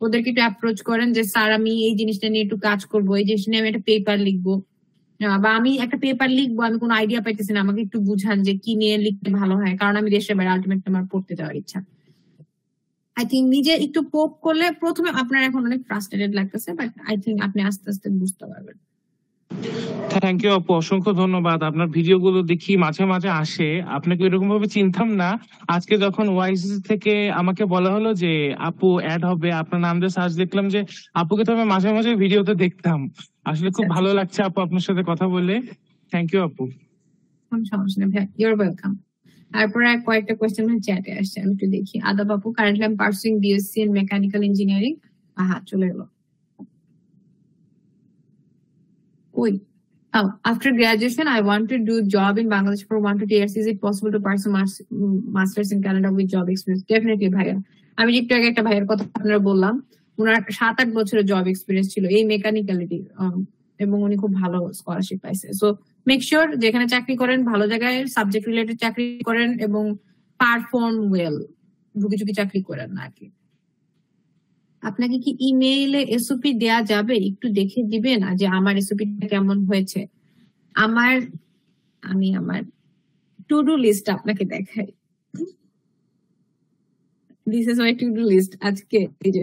ওদেরকে একটু অ্যাপ্রোচ করেন যে স্যার আমি এই জিনিসটা নিয়ে একটু কাজ করবো, এই জিনিস নিয়ে আমি একটা পেপার লিখবো, বা আমি একটা পেপার লিখবো, আমি কোনো আইডিয়া পাইতেছি না, আমাকে একটু বুঝান যে কি নিয়ে লিখতে ভালো হয়, কারণ আমি দেশের বাইরে আলটিমেটলি আমার পড়তে যাওয়ার ইচ্ছা। আই থিঙ্ক নিজে একটু পোক করলে প্রথমে আপনার এখন অনেক ফ্রাস্ট্রেটেড লাগতেছে, বাট আই থিঙ্ক আপনি আস্তে আস্তে বুঝতে পারবেন। থ্যাংক ইউ আপু, অসংখ্য ধন্যবাদ। আপনার ভিডিও গুলো দেখি মাঝে মাঝে আসে, আপনাকে এরকম ভাবে চিনতাম না। আজকে যখন ওয়াইসি থেকে আমাকে বলা হলো যে আপু অ্যাড হবে, আপনার নাম দিয়ে সার্চ দেখলাম যে আপুকে তো আমি মাঝে মাঝে ভিডিওতে দেখতাম। আসলে খুব ভালো লাগছে আপু আপনার সাথে কথা বলে। থ্যাংক ইউ আপু। কোনো সমস্যা নেই ভাই, ইউর ওয়েলকাম। তারপরে কয়েকটা কোয়েশ্চেন চ্যাটে আসছে, আমি একটু দেখি। আদাব আপু, currently I am pursuing BSc in mechanical engineering. চলে এলো। ওই after graduation, I want to do job in Bangladesh for 1 to 2 years. Is it possible to pursue masters in Canada with job experience? Definitely ভাইয়া। আমি একটু আগে একটা ভাইয়ের কথা আপনারা বললাম, ওনার 7-8 বছরের জব এক্সপিরিয়েন্স ছিল এই মেকানিক্যালিটি, এবং উনি খুব ভালো স্কলারশিপ পাইছে। সো মেক শিওর যেখানে চাকরি করেন ভালো জায়গায় সাবজেক্ট রিলেটেড চাকরি করেন এবং পারফর্ম ওয়েল, ঝুঁকি চাকরি করেন না আর কি। আপনাকে কি ইমেইলে এসওপি দেয়া যাবে? একটু দেখে দিবেন যে আমার এসওপিটা কেমন হয়েছে। আমি আমার টু ডু লিস্ট আপনাকে দেখাই। This is my to do list. আজকে এই যে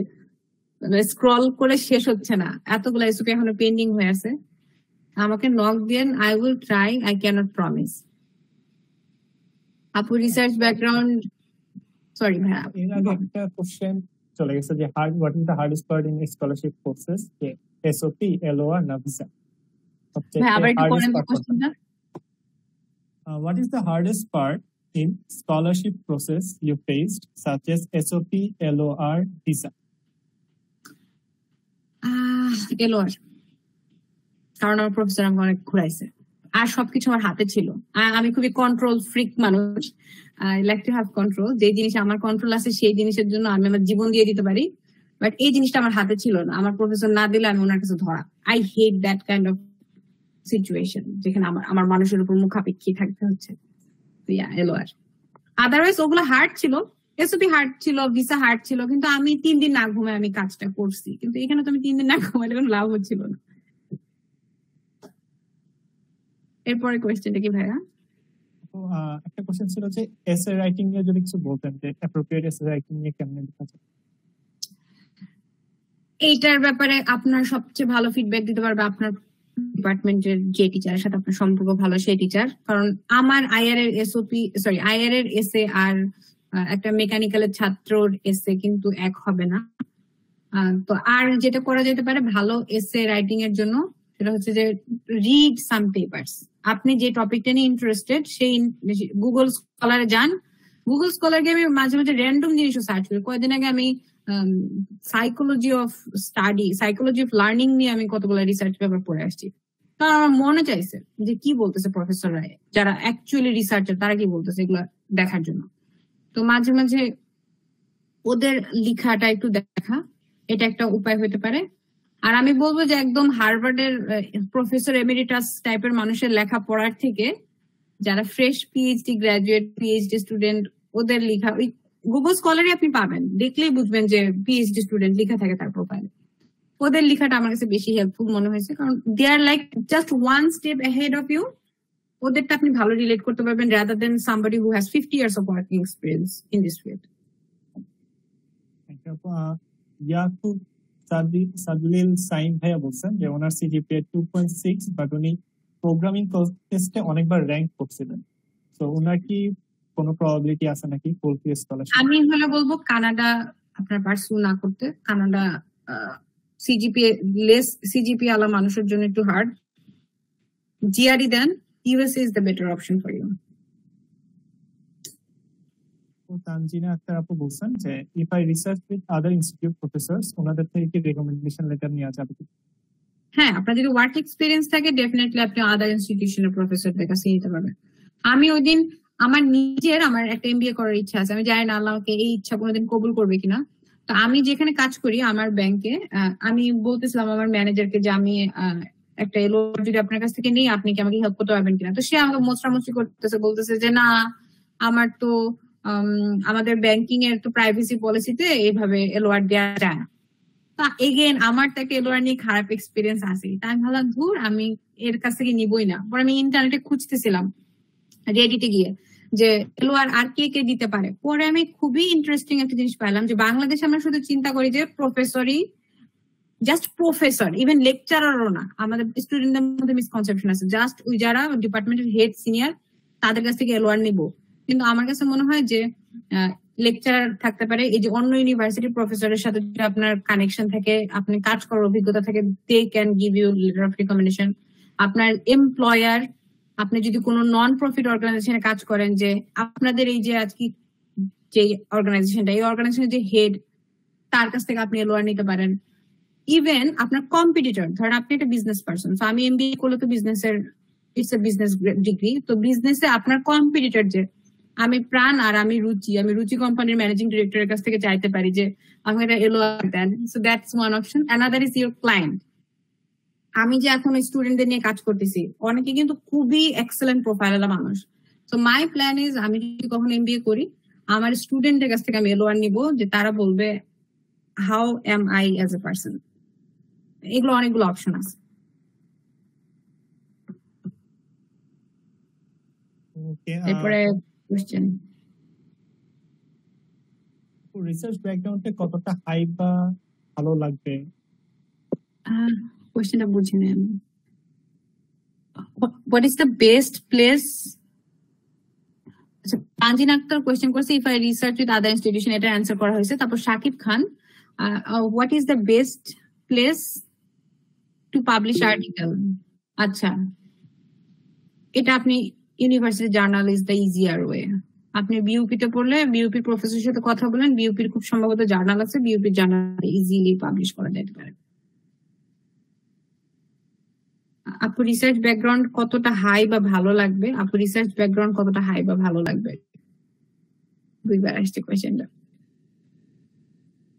স্ক্রল করে শেষ হচ্ছে না, এতগুলো এসওপি এখনো পেন্ডিং হয়ে আছে। আমাকে নক দেন, I will try, I can't promise. আপু রিসার্চ ব্যাকগ্রাউন্ড, সরি ভাইয়া এর আগে একটা কোশ্চেন চলে গেছে যে what is the hardest part in scholarship process, SOP, LOR না ভিসা? ভাই আবার একটু করেন তো কোশ্চেনটা। What is the hardest part in scholarship process you faced, such as SOP, LOR, visa? LOR, কারণ আমার প্রফেসর আমাকে অনেক ঘুরাইছে আর সবকিছু আমার হাতে ছিল। আমি খুবই কন্ট্রোল ফ্রিক মানুষ, I like to have control. যে জিনিস আমার কন্ট্রোল আছে সেই জিনিসের জন্য আমি আমার জীবন দিয়ে দিতে পারি, বাট এই জিনিসটা আমার হাতে ছিল না। আমার প্রফেসর না দিলে আমি ওনার কাছে ধরা। I hate that kind of situation যেখানে আমার মানুষের উপর মুখাপেক্ষী থাকতে হচ্ছে। এলওআর আদারওয়াইজ ওগুলো হার্ড ছিল, এসওপি হার্ড ছিল, ভিসা হার্ড ছিল, কিন্তু আমি 3 দিন না ঘুমে আমি কাজটা করছি। কিন্তু এখানে তো আমি 3 দিন না ঘুমাইলে কোনো লাভ হচ্ছিল না। এরপরে কোয়েশ্চেনটা কি ভাইয়া? তো একটা কোশ্চেন ছিল যে এসে রাইটিং নিয়ে যদি কিছু বলতেন, যে অ্যাপ্রোপ্রিয়েট এসে রাইটিং নিয়ে কেমন লেখা যায়। এইটার ব্যাপারে আপনার সবচেয়ে ভালো ফিডব্যাক দিতে পারবে আপনার ডিপার্টমেন্টের যে টিচারের সাথে আপনার সম্পর্ক ভালো সেই টিচার। কারণ আমার আইআর এর আইআর এর এসে আর একটা মেকানিক্যালের ছাত্রর এসে কিন্তু এক হবে না। তো আর যেটা করা যেতে পারে ভালো এসে রাইটিং এর জন্য, সেটা হচ্ছে যে রিড সাম পেপারস। আপনি যে টপিকটা নিয়ে ইন্টারেস্টেড সেই গুগল স্কলারে যান। গুগল স্কলারকে আমি মাঝে মাঝে র্যান্ডম জিনিসও সার্চ করি। কয়েকদিন আগে আমি সাইকোলজি অফ লার্নিং নিয়ে আমি কতগুলো রিসার্চ পেপার পড়ে আসছি। কারণ আমার মনে চাইছে যে কি বলতেছে প্রফেসররা, যারা অ্যাকচুয়ালি রিসার্চার, তারা কি বলতেছে এগুলো দেখার জন্য। তো মাঝে মাঝে ওদের লেখাটা একটু দেখা, এটা একটা উপায় হতে পারে। আর আমি বলবো যে একদম হার্ভার্ডের প্রফেসর এমেরিটাস টাইপের মানুষের লেখা পড়ার থেকে যারা fresh PhD graduate, PhD student, ওদের লেখা ওই গুগল স্কলারে আপনি পাবেন, দেখলেই বুঝবেন যে পিএইচডি স্টুডেন্ট লেখা থাকে তার প্রোফাইলে। ওদের লেখাটা আমার কাছে বেশি হেল্পফুল মনে হয়েছে, কারণ they are like just one step ahead of you. ওদেরটা আপনি ভালো রিলেট করতে পারবেন rather than somebody who has 50 years of working experience in this field. Yakub Sadlil Sain ভাইয়া বলছেন যে ওনার সিজিপিএ 2.6, বাট উনি প্রোগ্রামিং টেস্টে অনেকবার র্যাঙ্ক করছিলেন। তো ওনার কি কোনো প্রবাবিলিটি আছে নাকি ফুল ফি স্কলারশিপ? আমি হলে বলবো কানাডা আপনার পার্সু না করতে। কানাডা সিজিপিএ আলা মানুষের জন্য একটু হার্ড। জিআরই দেন, USA is the better option for you. Tanjina Akter আপু বলছেন যে if I research with other institute professors, ওনাদের থেকে কি রেকমেন্ডেশন লেটার নেওয়া যাবে? হ্যাঁ, আপনার যদি ওয়ার্ক এক্সপিরিয়েন্স থাকে ডেফিনেটলি আপনি আদার ইনস্টিটিউশনের প্রফেসরদের কাছে নিতে পারবেন। আমি ওই দিন আমার একটা এমবিএ করার ইচ্ছা আছে, আমি জানি না আল্লাহ আমাকে এই ইচ্ছা কোনোদিন কবুল করবে কিনা। তো আমি যেখানে কাজ করি আমার ব্যাংকে, আমি বলতেছিলাম আমার ম্যানেজারকে যে আমি একটা এলো যদি আপনার কাছ থেকে নেই, আপনি কি আমাকে হেল্প করতে পারবেন কিনা। তো সে আমাকে মোচড়ামুচড়ি করতেছে, বলতেছে যে না, আমার তো আমাদের ব্যাংকিং এর তো প্রাইভেসি পলিসিতে এইভাবে এলওআর দেওয়া যায় না। তা এগেন আমার তাকে এলওআর নিয়ে খারাপ এক্সপিরিয়েন্স আছে। তাই আমি ভাবলাম ধুর, আমি এর কাছ থেকে নিবই না। পরে আমি ইন্টারনেটে খুঁজতেছিলাম রেডিটে গিয়ে যে এলওআর আর কে কে দিতে পারে। পরে আমি খুবই ইন্টারেস্টিং একটা জিনিস পাইলাম যে বাংলাদেশে আমরা শুধু চিন্তা করি যে প্রফেসরই, জাস্ট প্রফেসর, ইভেন লেকচারারও না। আমাদের স্টুডেন্টদের মধ্যে মিসকনসেপশন আছে, জাস্ট ওই যারা ডিপার্টমেন্টের হেড সিনিয়র তাদের কাছ থেকে এলওআর নিব। কিন্তু আমার কাছে মনে হয় যে লেকচারার থাকতে পারে, এই যে অন্য ইউনিভার্সিটির প্রফেসরের সাথে যদি আপনার কানেকশন থাকে, আপনি কাজ করার অভিজ্ঞতা থাকে, they can give you letter of recommendation. আপনার এমপ্লয়ার, আপনি যদি কোনো নন প্রফিট অর্গানাইজেশনে কাজ করেন, যে আপনাদের এই যে আজকে যে অর্গানাইজেশনটা, এই অর্গানাইজেশনের যে হেড, তার কাছ থেকে আপনি এলওআর নিতে পারেন। ইভেন আপনার কম্পিটিটর, ধরেন আপনি একটা বিজনেস পারসন, তো আমি এমবিএ করলে তো বিজনেসের, ইটস এ বিজনেস ডিগ্রি, তো বিজনেসে আপনার কম্পিটিটর যে আমি প্রাণ আর আমি রুচি কোম্পানির ম্যানেজিং ডিরেক্টরের কাছ থেকে চাইতে পারি যে আমি এটা এলওআর দেন। So that's one option. Another is your client. আমি যে এখন স্টুডেন্টদের নিয়ে কাজ করতেছি, অনেকে কিন্তু খুবই এক্সেলেন্ট প্রোফাইলের মানুষ। সো মাই প্ল্যান ইজ, আমি যদি কখনো এমবিএ করি, আমার স্টুডেন্টের কাছ থেকে আমি এলওআর নিব, যে তারা বলবে how M I as a person. এগুলো অনেকগুলো অপশন আছে। এরপরে কোশ্চেন, রিসার্চ ব্যাকগ্রাউন্ডে কতটা হাই বা ভালো লাগবে? কোশ্চেনটা বুঝিনি আমি। What is the best place? আচ্ছা, তানজিন আক্তার কোশ্চেন করছে if I research with other institution, এটা অ্যান্সার করা হয়েছে। তারপর Shakib Khan, what is the best place to publish article? আচ্ছা, এটা আপনি university journal is the easier way. আপনি বিউপিতে পড়লে বিউপির প্রফেসরের সাথে কথা বলেন, বিউপির খুব সম্ভবত জার্নাল আছে, বিউপির জার্নাল ইজিলি পাবলিশ করা যেতে পারে। আপু রিসার্চ ব্যাকগ্রাউন্ড কতটা হাই বা ভালো লাগবে? আপু রিসার্চ ব্যাকগ্রাউন্ড কতটা হাই বা ভালো লাগবে? দুইবার আসছে কোয়েশ্চেনটা।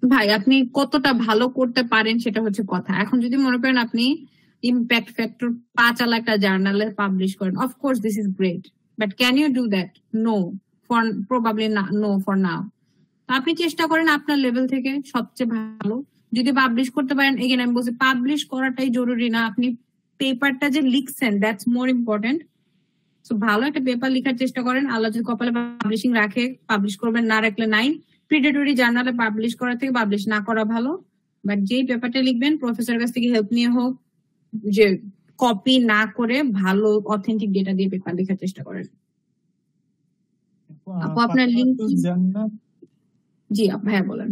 ভাই আপনি কতটা ভালো করতে পারেন সেটা হচ্ছে কথা। এখন যদি মনে করেন আপনি ইম্প্যাক্ট ফ্যাক্টর 5 আলা একটা জার্নালে পাবলিশ করেন, of course this is great, but can you do that? No, for probably no for now. আপনি চেষ্টা করেন আপনার লেভেল থেকে সবচেয়ে ভালো যদি পাবলিশ করতে পারেন। এগেন আমি বলছি, পাবলিশ করাটাই জরুরি না, আপনি পেপারটা যে লিখছেন দ্যাটস মোর ইম্পর্টেন্ট। তো ভালো একটা পেপার লেখার চেষ্টা করেন, আল্লাহ যদি কপালে পাবলিশিং রাখে পাবলিশ করবেন, না রাখলে নাই। প্রিডেটরি জার্নালে পাবলিশ করার থেকে পাবলিশ না করা ভালো। বাট যেই পেপারটা লিখবেন প্রফেসরের কাছ থেকে হেল্প নিয়ে হোক, যে কপি না করে ভালো অথেন্টিক ডেটা দিয়ে পেপার লেখার চেষ্টা করেন। আপু আপনার লিঙ্ক জি ভাইয়া বলেন।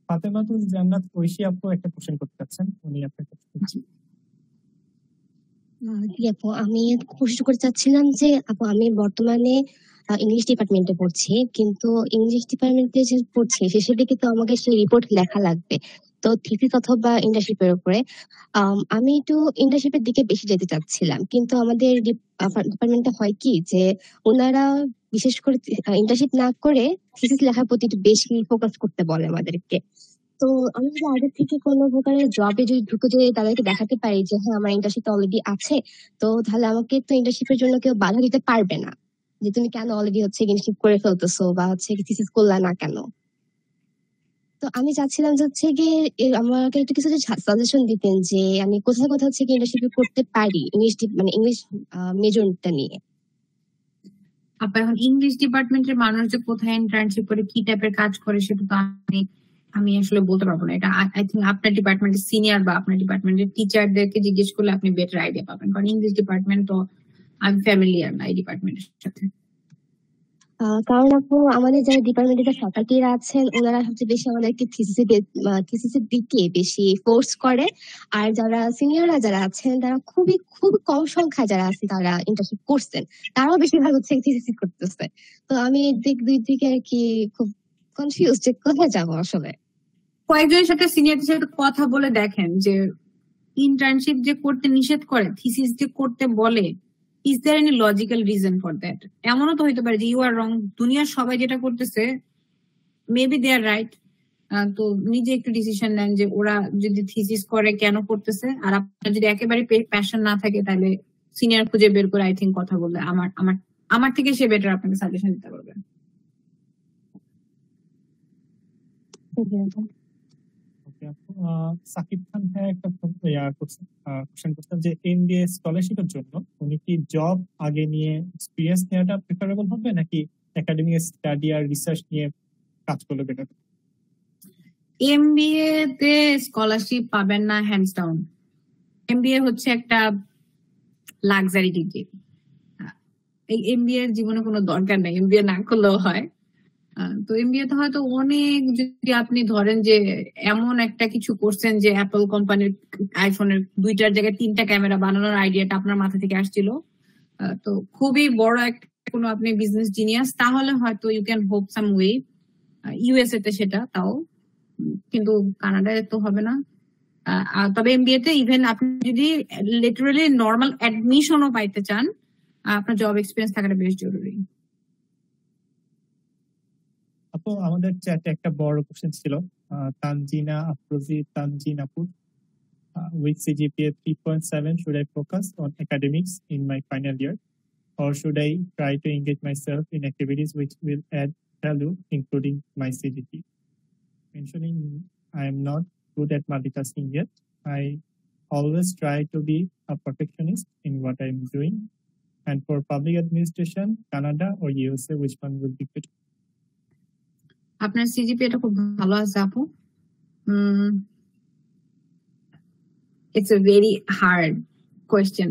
ফাতেমাতুল জান্নাত ঐশী আপু একটা কোশ্চেন করতে চাচ্ছেন, উনি আপনাকে। জি আপু, আমি প্রশ্ন করতে চাচ্ছিলাম যে আপু আমি বর্তমানে ইংলিশ ডিপার্টমেন্টে পড়ছি, কিন্তু ইংলিশ ডিপার্টমেন্টে যে পড়ছি শেষের দিকে তো আমাকে সেই রিপোর্ট লেখা লাগবে, তো থিসিস অথবা ইন্টার্নশিপের উপরে। আমি একটু ইন্টার্নশিপের দিকে বেশি যেতে চাচ্ছিলাম, কিন্তু আমাদের ডিপার্টমেন্টে হয় কি যে ওনারা বিশেষ করে ইন্টার্নশিপ না করে থিসিস লেখার প্রতি একটু বেশি ফোকাস করতে বলে আমাদেরকে। তো আমি যদি আগে থেকে কোনো প্রকারের জবে যদি ঢুকে যদি তাদেরকে দেখাতে পারি যে হ্যাঁ আমার ইন্টার্নশিপ অলরেডি আছে, তো তাহলে আমাকে তো ইন্টার্নশিপের জন্য কেউ বাধা দিতে পারবে না যে তুমি কেন অলরেডি হচ্ছে ইন্টার্নশিপ করে ফেলতেছো বা হচ্ছে থিসিস করলা না কেন। তো আমি চাচ্ছিলাম যে হচ্ছে গিয়ে আমাকে একটু কিছু সাজেশন দিতেন যে আমি কোথায় কোথায় হচ্ছে গিয়ে ইন্টার্নশিপ করতে পারি ইংলিশ মানে ইংলিশ মেজরটা নিয়ে। আপনি এখন ইংলিশ ডিপার্টমেন্টের মানুষ যে কোথায় ইন্টার্নশিপ করে কি টাইপের কাজ করে সেটা তো আমি আসলে বলতে পারবো না। এটা আই থিঙ্ক আপনার ডিপার্টমেন্টের সিনিয়র বা আপনার ডিপার্টমেন্টের টিচারদেরকে জিজ্ঞেস করলে আপনি বেটার আইডিয়া পাবেন, কারণ ইংলিশ ডিপার্টমেন্ট তো আমি ফ্যামিলিয়ার না এই ডিপার্টমেন্টের সাথে। কারণ আপু আমাদের যারা ডিপার্টমেন্টের যে ফ্যাকাল্টিরা আছেন ওনারা সবচেয়ে বেশি আমাদেরকে থিসিসের দিকে বেশি ফোর্স করে, আর যারা সিনিয়ররা যারা আছেন তারা খুব কম সংখ্যায় যারা আছে তারা ইন্টার্নশিপ করছেন, তারাও বেশিরভাগ হচ্ছে থিসিস করতেছে। তো আমি দুই দিকে আর কি খুব কনফিউজ যে কোথায় যাবো আসলে। কয়েকজনের সাথে সিনিয়রদের সাথে কথা বলে দেখেন যে ইন্টার্নশিপ যে করতে নিষেধ করে, থিসিস যে করতে বলে, is there any logical reason for that? এমনও তো হইতে পারে যে ইউ আর রং, দুনিয়ার সবাই যেটা করতেছে মেবি দে আর রাইট। তো নিজে একটু ডিসিশন নেন যে ওরা যদি থিসিস করে কেন করতেছে, আর আপনার যদি একেবারে প্যাশন না থাকে তাহলে সিনিয়র খুঁজে বের করে আই থিঙ্ক কথা বললে আমার থেকে সে বেটার আপনাকে সাজেশন দিতে পারবে। সাকিব খান ভাই একটা কোশ্চেন করছেন যে এমবিএ স্কলারশিপের জন্য উনি কি জব আগে নিয়ে এক্সপিরিয়েন্স নেওয়াটা প্রেফারেবল হবে নাকি একাডেমিক স্টাডি আর রিসার্চ নিয়ে কাজ করলে বেটার? এমবিএ তে স্কলারশিপ পাবেন না হ্যান্ডস ডাউন। এমবিএ হচ্ছে একটা লাক্সারি ডিগ্রি, এই এমবিএ এর জীবনে কোনো দরকার নেই, এমবিএ না করলেও হয়। তো এমবিএ তে হয়তো অনেক, যদি আপনি ধরেন যে এমন একটা কিছু করছেন যে অ্যাপল কোম্পানির আইফোনের 2টার জায়গায় 3টা ক্যামেরা বানানোর আইডিয়াটা আপনার মাথা থেকে আসছিল, তো খুবই বড় একটা কোনো আপনি বিজনেস জিনিয়াস, তাহলে হয়তো you can hope some way USA তে সেটা, তাও কিন্তু কানাডায় তো হবে না। তবে এমবিএ তে ইভেন আপনি যদি লিটারালি নর্মাল অ্যাডমিশনও পাইতে চান, আপনার জব এক্সপিরিয়েন্স থাকাটা বেশ জরুরি। আপু আমাদের চ্যাটে একটা বড় কোশ্চেন ছিল তানজিনা আফরোজি তানজিন আপু, with CGPA 3.7 should I focus on academics in my final year or should I try to engage myself in activities which will add value including my CGPA? Mentioning I am not good at multitasking yet, I always try to be a perfectionist in what I am doing, and for public administration, Canada or USA, which one would be good? আপনার সিজিপিএটা খুব ভালো আছে আপু। It's a very hard question.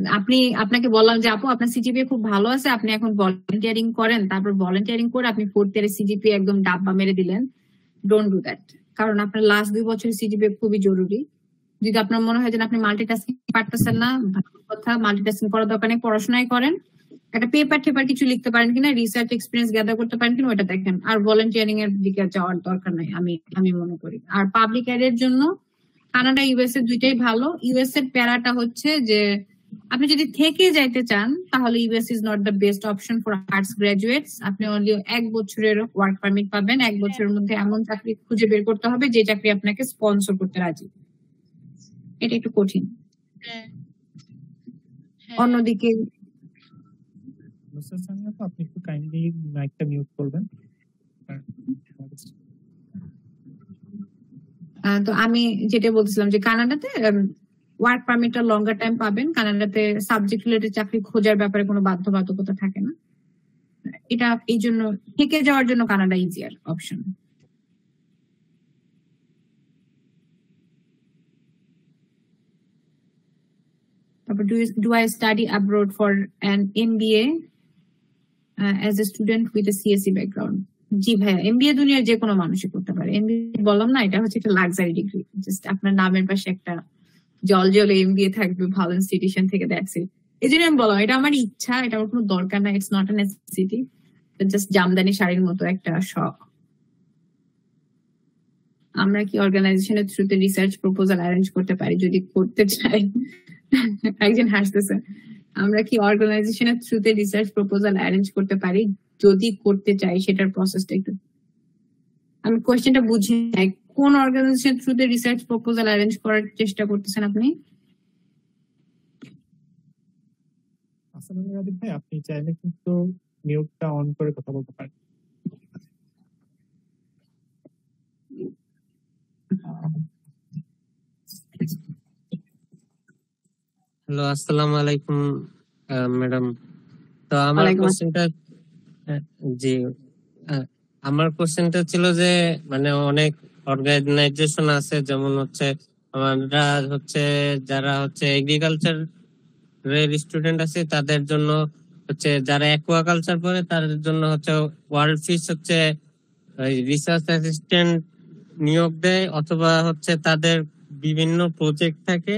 আপনাকে বললাম যে আপু আপনার সিজিপিএ খুব ভালো আছে, আপনি এখন ভলান্টিয়ারিং করেন, তারপর ভলান্টিয়ারিং করে আপনি 4th ইয়ারের সিজিপিএ একদম ডাব্বা মেরে দিলেন। ডোন্ট ডু দ্যাট, কারণ আপনার লাস্ট 2 বছরের সিজিপিএ খুবই জরুরি। যদি আপনার মনে হয় যে আপনি মাল্টিটাস্কিং পারতেছেন না, ভালো কথা, মাল্টিটাস্কিং করার দরকার নেই, পড়াশোনাই করেন, একটা পেপার কিছু লিখতে পারেন কিনা, রিসার্চ এক্সপিরিয়েন্স গ্যাদার করতে পারেন কিনা ওটা দেখেন, আর ভলান্টিয়ারিং এর দিকে যাওয়ার দরকার নাই আমি মনে করি। আর পাবলিক এর জন্য কানাডা ইউএসএ দুইটাই ভালো। ইউএস এর প্যারাটা হচ্ছে যে আপনি যদি থেকে যাইতে চান তাহলে US is not the best option for arts graduates. আপনি অনলি 1 বছরের ওয়ার্ক পারমিট পাবেন, 1 বছরের মধ্যে এমন চাকরি খুঁজে বের করতে হবে যে চাকরি আপনাকে স্পন্সর করতে রাজি, এটা একটু কঠিন। অন্যদিকে আপনি একটু কাইন্ডলি মাইকটা মিউট করবেন। তো আমি যেটা বলছিলাম যে কানাডাতে ওয়ার্ক পারমিটটা লঙ্গার টাইম পাবেন। কানাডাতে সাবজেক্ট রিলেটেড চাকরি খোঁজার ব্যাপারে কোনো বাধ্যবাধকতা থাকে না। এটা এই জন্য থেকে যাওয়ার জন্য কানাডা ইজিয়ার অপশন। তারপর do I study abroad for an MBA as a student with a CSE background? জি ভাইয়া, এমবিএ দুনিয়ার যে কোনো মানুষই করতে পারে। এমবিএ বললাম না, এটা হচ্ছে একটা লাক্সারি ডিগ্রি। জাস্ট আপনার নামের পাশে একটা জল জলে এমবিএ থাকবে ভালো ইনস্টিটিউশন থেকে, দ্যাটস ইট। এই জন্য আমি বললাম এটা আমার ইচ্ছা, এটা আমার কোনো দরকার না, it's not a necessity, just Jamdani শাড়ির মতো একটা শখ। আমরা কি অর্গানাইজেশনের থ্রুতে রিসার্চ প্রপোজাল অ্যারেঞ্জ করতে পারি যদি করতে চাই? একজন হাসতেছে। আমরা কি অর্গানাইজেশনের থ্রুতে রিসার্চ প্রপোজাল অ্যারেঞ্জ করতে পারি যদি করতে চাই? সেটার প্রসেসটা একটু আমি কোয়েশ্চেনটা বুঝি নাই। কোন অর্গানাইজেশন থ্রুতে রিসার্চ প্রপোজাল অ্যারেঞ্জ করার চেষ্টা করতেছেন আপনি? আসলে ভাই আপনি চাইলে কিন্তু মিউটটা অন করে কথা বলতে পারেন। হ্যালো, আসসালামু আলাইকুম ম্যাডাম। তো আমার ওয়ালাইকুম কোশ্চেনটা জি আমার কোশ্চেনটা ছিল যে মানে অনেক অর্গানাইজেশন আছে, যেমন হচ্ছে আমরা হচ্ছে যারা হচ্ছে এগ্রিকালচার স্টুডেন্ট আছে তাদের জন্য হচ্ছে, যারা অ্যাকুয়াকালচার পড়ে তাদের জন্য হচ্ছে ওয়ার্ল্ড ফিশ হচ্ছে রিসার্চ অ্যাসিস্ট্যান্ট নিয়োগ দেয়, অথবা হচ্ছে তাদের বিভিন্ন প্রজেক্ট থাকে।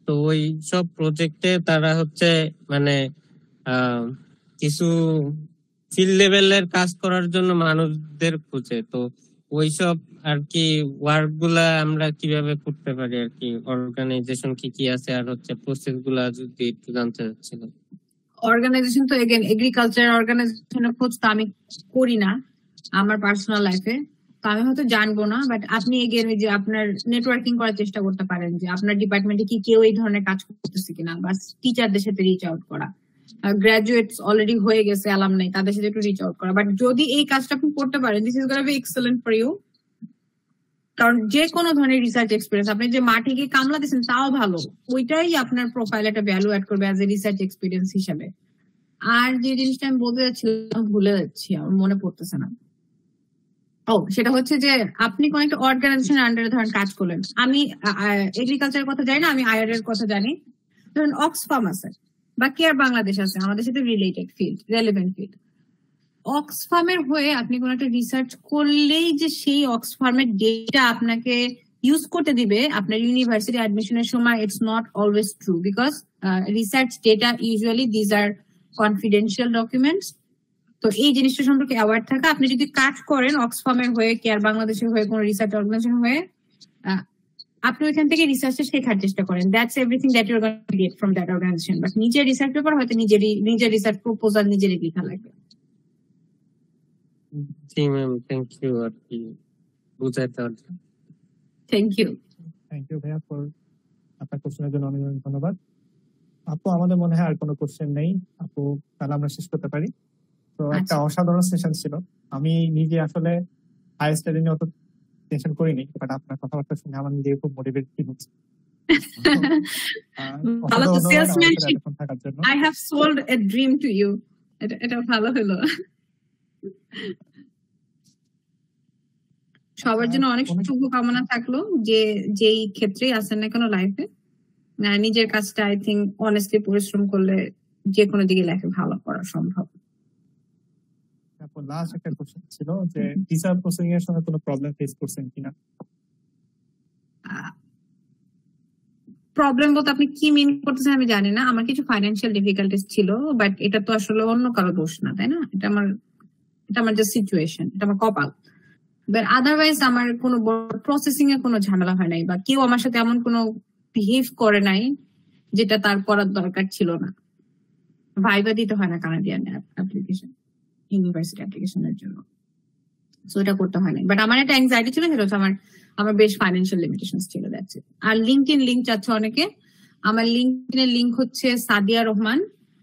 তো ওই সব প্রজেক্টে তারা হচ্ছে মানে কিছু ফিল্ড লেভেলের কাজ করার জন্য মানুষদের খুঁজে। তো ওইসব আর কি ওয়ার্ক গুলা আমরা কিভাবে করতে পারি আর কি, অর্গানাইজেশন কি কি আছে আর হচ্ছে প্রসেস গুলা যদি একটু জানতে চাচ্ছিলাম। অর্গানাইজেশন তো এগেন এগ্রিকালচার অর্গানাইজেশনের খোঁজ তো আমি করি না আমার পার্সোনাল লাইফে, তো আমি হয়তো জানবো না। বাট আপনি এগেন যে আপনার নেটওয়ার্কিং করার চেষ্টা করতে পারেন যে আপনার ডিপার্টমেন্টে কি কেউ এই ধরনের কাজ করতেছে কিনা, বা টিচারদের সাথে রিচ আউট করা, গ্রাজুয়েটস অলরেডি হয়ে গেছে অ্যালামনাই, তাদের সাথে একটু রিচ আউট করা। বাট যদি এই কাজটা আপনি করতে পারেন, this is gonna be excellent for you. কারণ যে কোনো ধরনের রিসার্চ এক্সপিরিয়েন্স, আপনি যে মাঠে গিয়ে কামলা দিচ্ছেন তাও ভালো, ওইটাই আপনার প্রোফাইলে একটা ভ্যালু অ্যাড করবে অ্যাজ এ রিসার্চ এক্সপিরিয়েন্স হিসাবে। আর যে জিনিসটা আমি বলতে যাচ্ছিলাম ভুলে যাচ্ছি, আমার মনে পড়তেছে না। সেটা হচ্ছে যে আপনি কোন একটা অর্গানাইজেশনের আন্ডারে ধরেন কাজ করলেন। আমি এগ্রিকালচারের কথা জানি না, আমি আইআর এর কথা জানি। ধরেন অক্সফার্ম আছে বা কেয়ার বাংলাদেশ আছে, আমাদের সাথে রিলেটেড ফিল্ড, রেলেভেন্ট ফিল্ড। অক্সফার্মের হয়ে আপনি কোন একটা রিসার্চ করলেই যে সেই অক্সফার্মের ডেটা আপনাকে ইউজ করতে দিবে আপনার ইউনিভার্সিটি অ্যাডমিশনের সময়, it's not always true, because research data usually these are confidential documents. তো এই জিনিসটা সম্পর্কে অ্যাওয়ার্ড থাকা, আপনি যদি কাজ করেন অক্সফার্মের হয়ে, কেয়ার বাংলাদেশের হয়ে, কোন রিসার্চ অর্গানাইজেশন হয়ে, আপনি ওইখান থেকে রিসার্চটা শেখার চেষ্টা করেন। That's everything that you are going to get from that organization. But নিজের রিসার্চ পেপার হয়তো নিজের রিসার্চ প্রপোজাল নিজেরই লেখা লাগবে। জি ম্যাম, থ্যাংক ইউ আর কি বুঝাইতে পারছি। থ্যাংক ইউ ভাইয়া ফর আপনার কোশ্চেনের জন্য অনেক অনেক ধন্যবাদ। আপু, আমাদের মনে হয় আর কোনো কোশ্চেন নেই আপু, তাহলে আমরা শেষ করতে পারি। তো একটা অসাধারণ সেশন ছিল। আমি নিজে আসলে হায়ার স্টাডি নিয়ে অত টেনশন করিনি, বাট আপনার কথাবার্তা শুনে আমার নিজে খুব মোটিভেট ফিল হচ্ছে। ভালো তো salesmanship, I have sold a dream to you. এটা ভালো হলো। সবার জন্য অনেক শুভকামনা থাকলো, যে যেই ক্ষেত্রেই আছেন না কেন লাইফে, নিজের কাজটা আই থিঙ্ক অনেস্টলি পরিশ্রম করলে যে কোনো দিকে লাইফে ভালো করা সম্ভব। লাস্ট একটা কোশ্চেন ছিল যে ভিসা প্রসেসিং এর সময় কোনো প্রবলেম ফেস করছেন কিনা? প্রবলেম বলতে আপনি কি মিন করতেছেন আমি জানি না। আমার কিছু ফাইন্যান্সিয়াল ডিফিকাল্টিস ছিল, বাট এটা তো আসলে অন্য কারো দোষ না, তাই না? এটা আমার জাস্ট সিচুয়েশন, এটা আমার কপাল। বাট আদারওয়াইজ আমার কোনো প্রসেসিং এ কোনো ঝামেলা হয় নাই, বা কেউ আমার সাথে এমন কোনো বিহেভ করে নাই যেটা তার করার দরকার ছিল না। ভাইবা দিতে হয় না কানাডিয়ান অ্যাপ্লিকেশন, ইউনিভার্সিটি অ্যাপ্লিকেশনের জন্য, সো এটা করতে হয় না। বাট আমার একটা অ্যাংজাইটি ছিল, সেটা হচ্ছে আমার বেশ ফাইন্যান্সিয়াল লিমিটেশনস ছিল, দ্যাটস ইট। আর লিঙ্কডইন লিংক চাচ্ছে অনেকে। আমার লিঙ্কডইনের লিঙ্ক হচ্ছে সাদিয়া রহমান।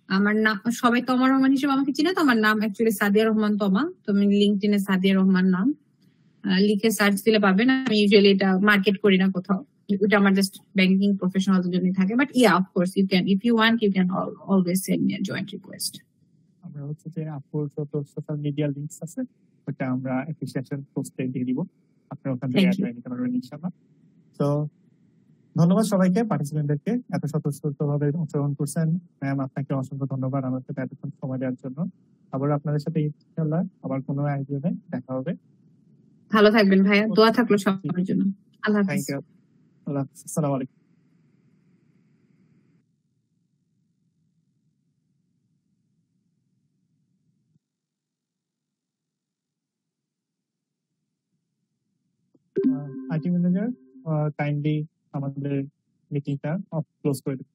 আমার নাম সবাই তমা রহমান হিসেবে আমাকে চিনে, তো আমার নাম অ্যাকচুয়ালি সাদিয়া রহমান তমা। তো আমি লিঙ্কডইনে সাদিয়া রহমান নাম লিখে সার্চ দিলে পাবেন। আমি ইউজুয়ালি এটা মার্কেট করি না কোথাও, ওটা আমার জাস্ট ব্যাংকিং প্রফেশনালদের জন্য থাকে, but yeah of course you can, if you want you can always send me a joint request. আমরা হচ্ছে যে আপুর যত সোশ্যাল মিডিয়া লিঙ্কস আছে ওটা আমরা অ্যাপ্লিকেশন পোস্টে দিয়ে দিব, আপনারা ওখান থেকে থ্যাংক অ্যাড ইউ। করে নিতে পারবেন ইনশাআল্লাহ। তো ধন্যবাদ সবাইকে, পার্টিসিপেন্টদেরকে এত স্বতঃস্ফূর্তভাবে অংশগ্রহণ করছেন। ম্যাম আপনাকে অসংখ্য ধন্যবাদ আমার সাথে এতক্ষণ সময় দেওয়ার জন্য। আবার আপনাদের সাথে ইনশাআল্লাহ আবার কোনো আয়োজনে দেখা হবে। ভালো থাকবেন ভাইয়া, দোয়া থাকলো সবার জন্য। আল্লাহ হাফিজ। Thank you. আল্লাহ হাফিজ। আসসালামু আলাইকুম। আইটি ম্যানেজার কাইন্ডলি আমাদের মিটিংটা ক্লোজ করে দিন।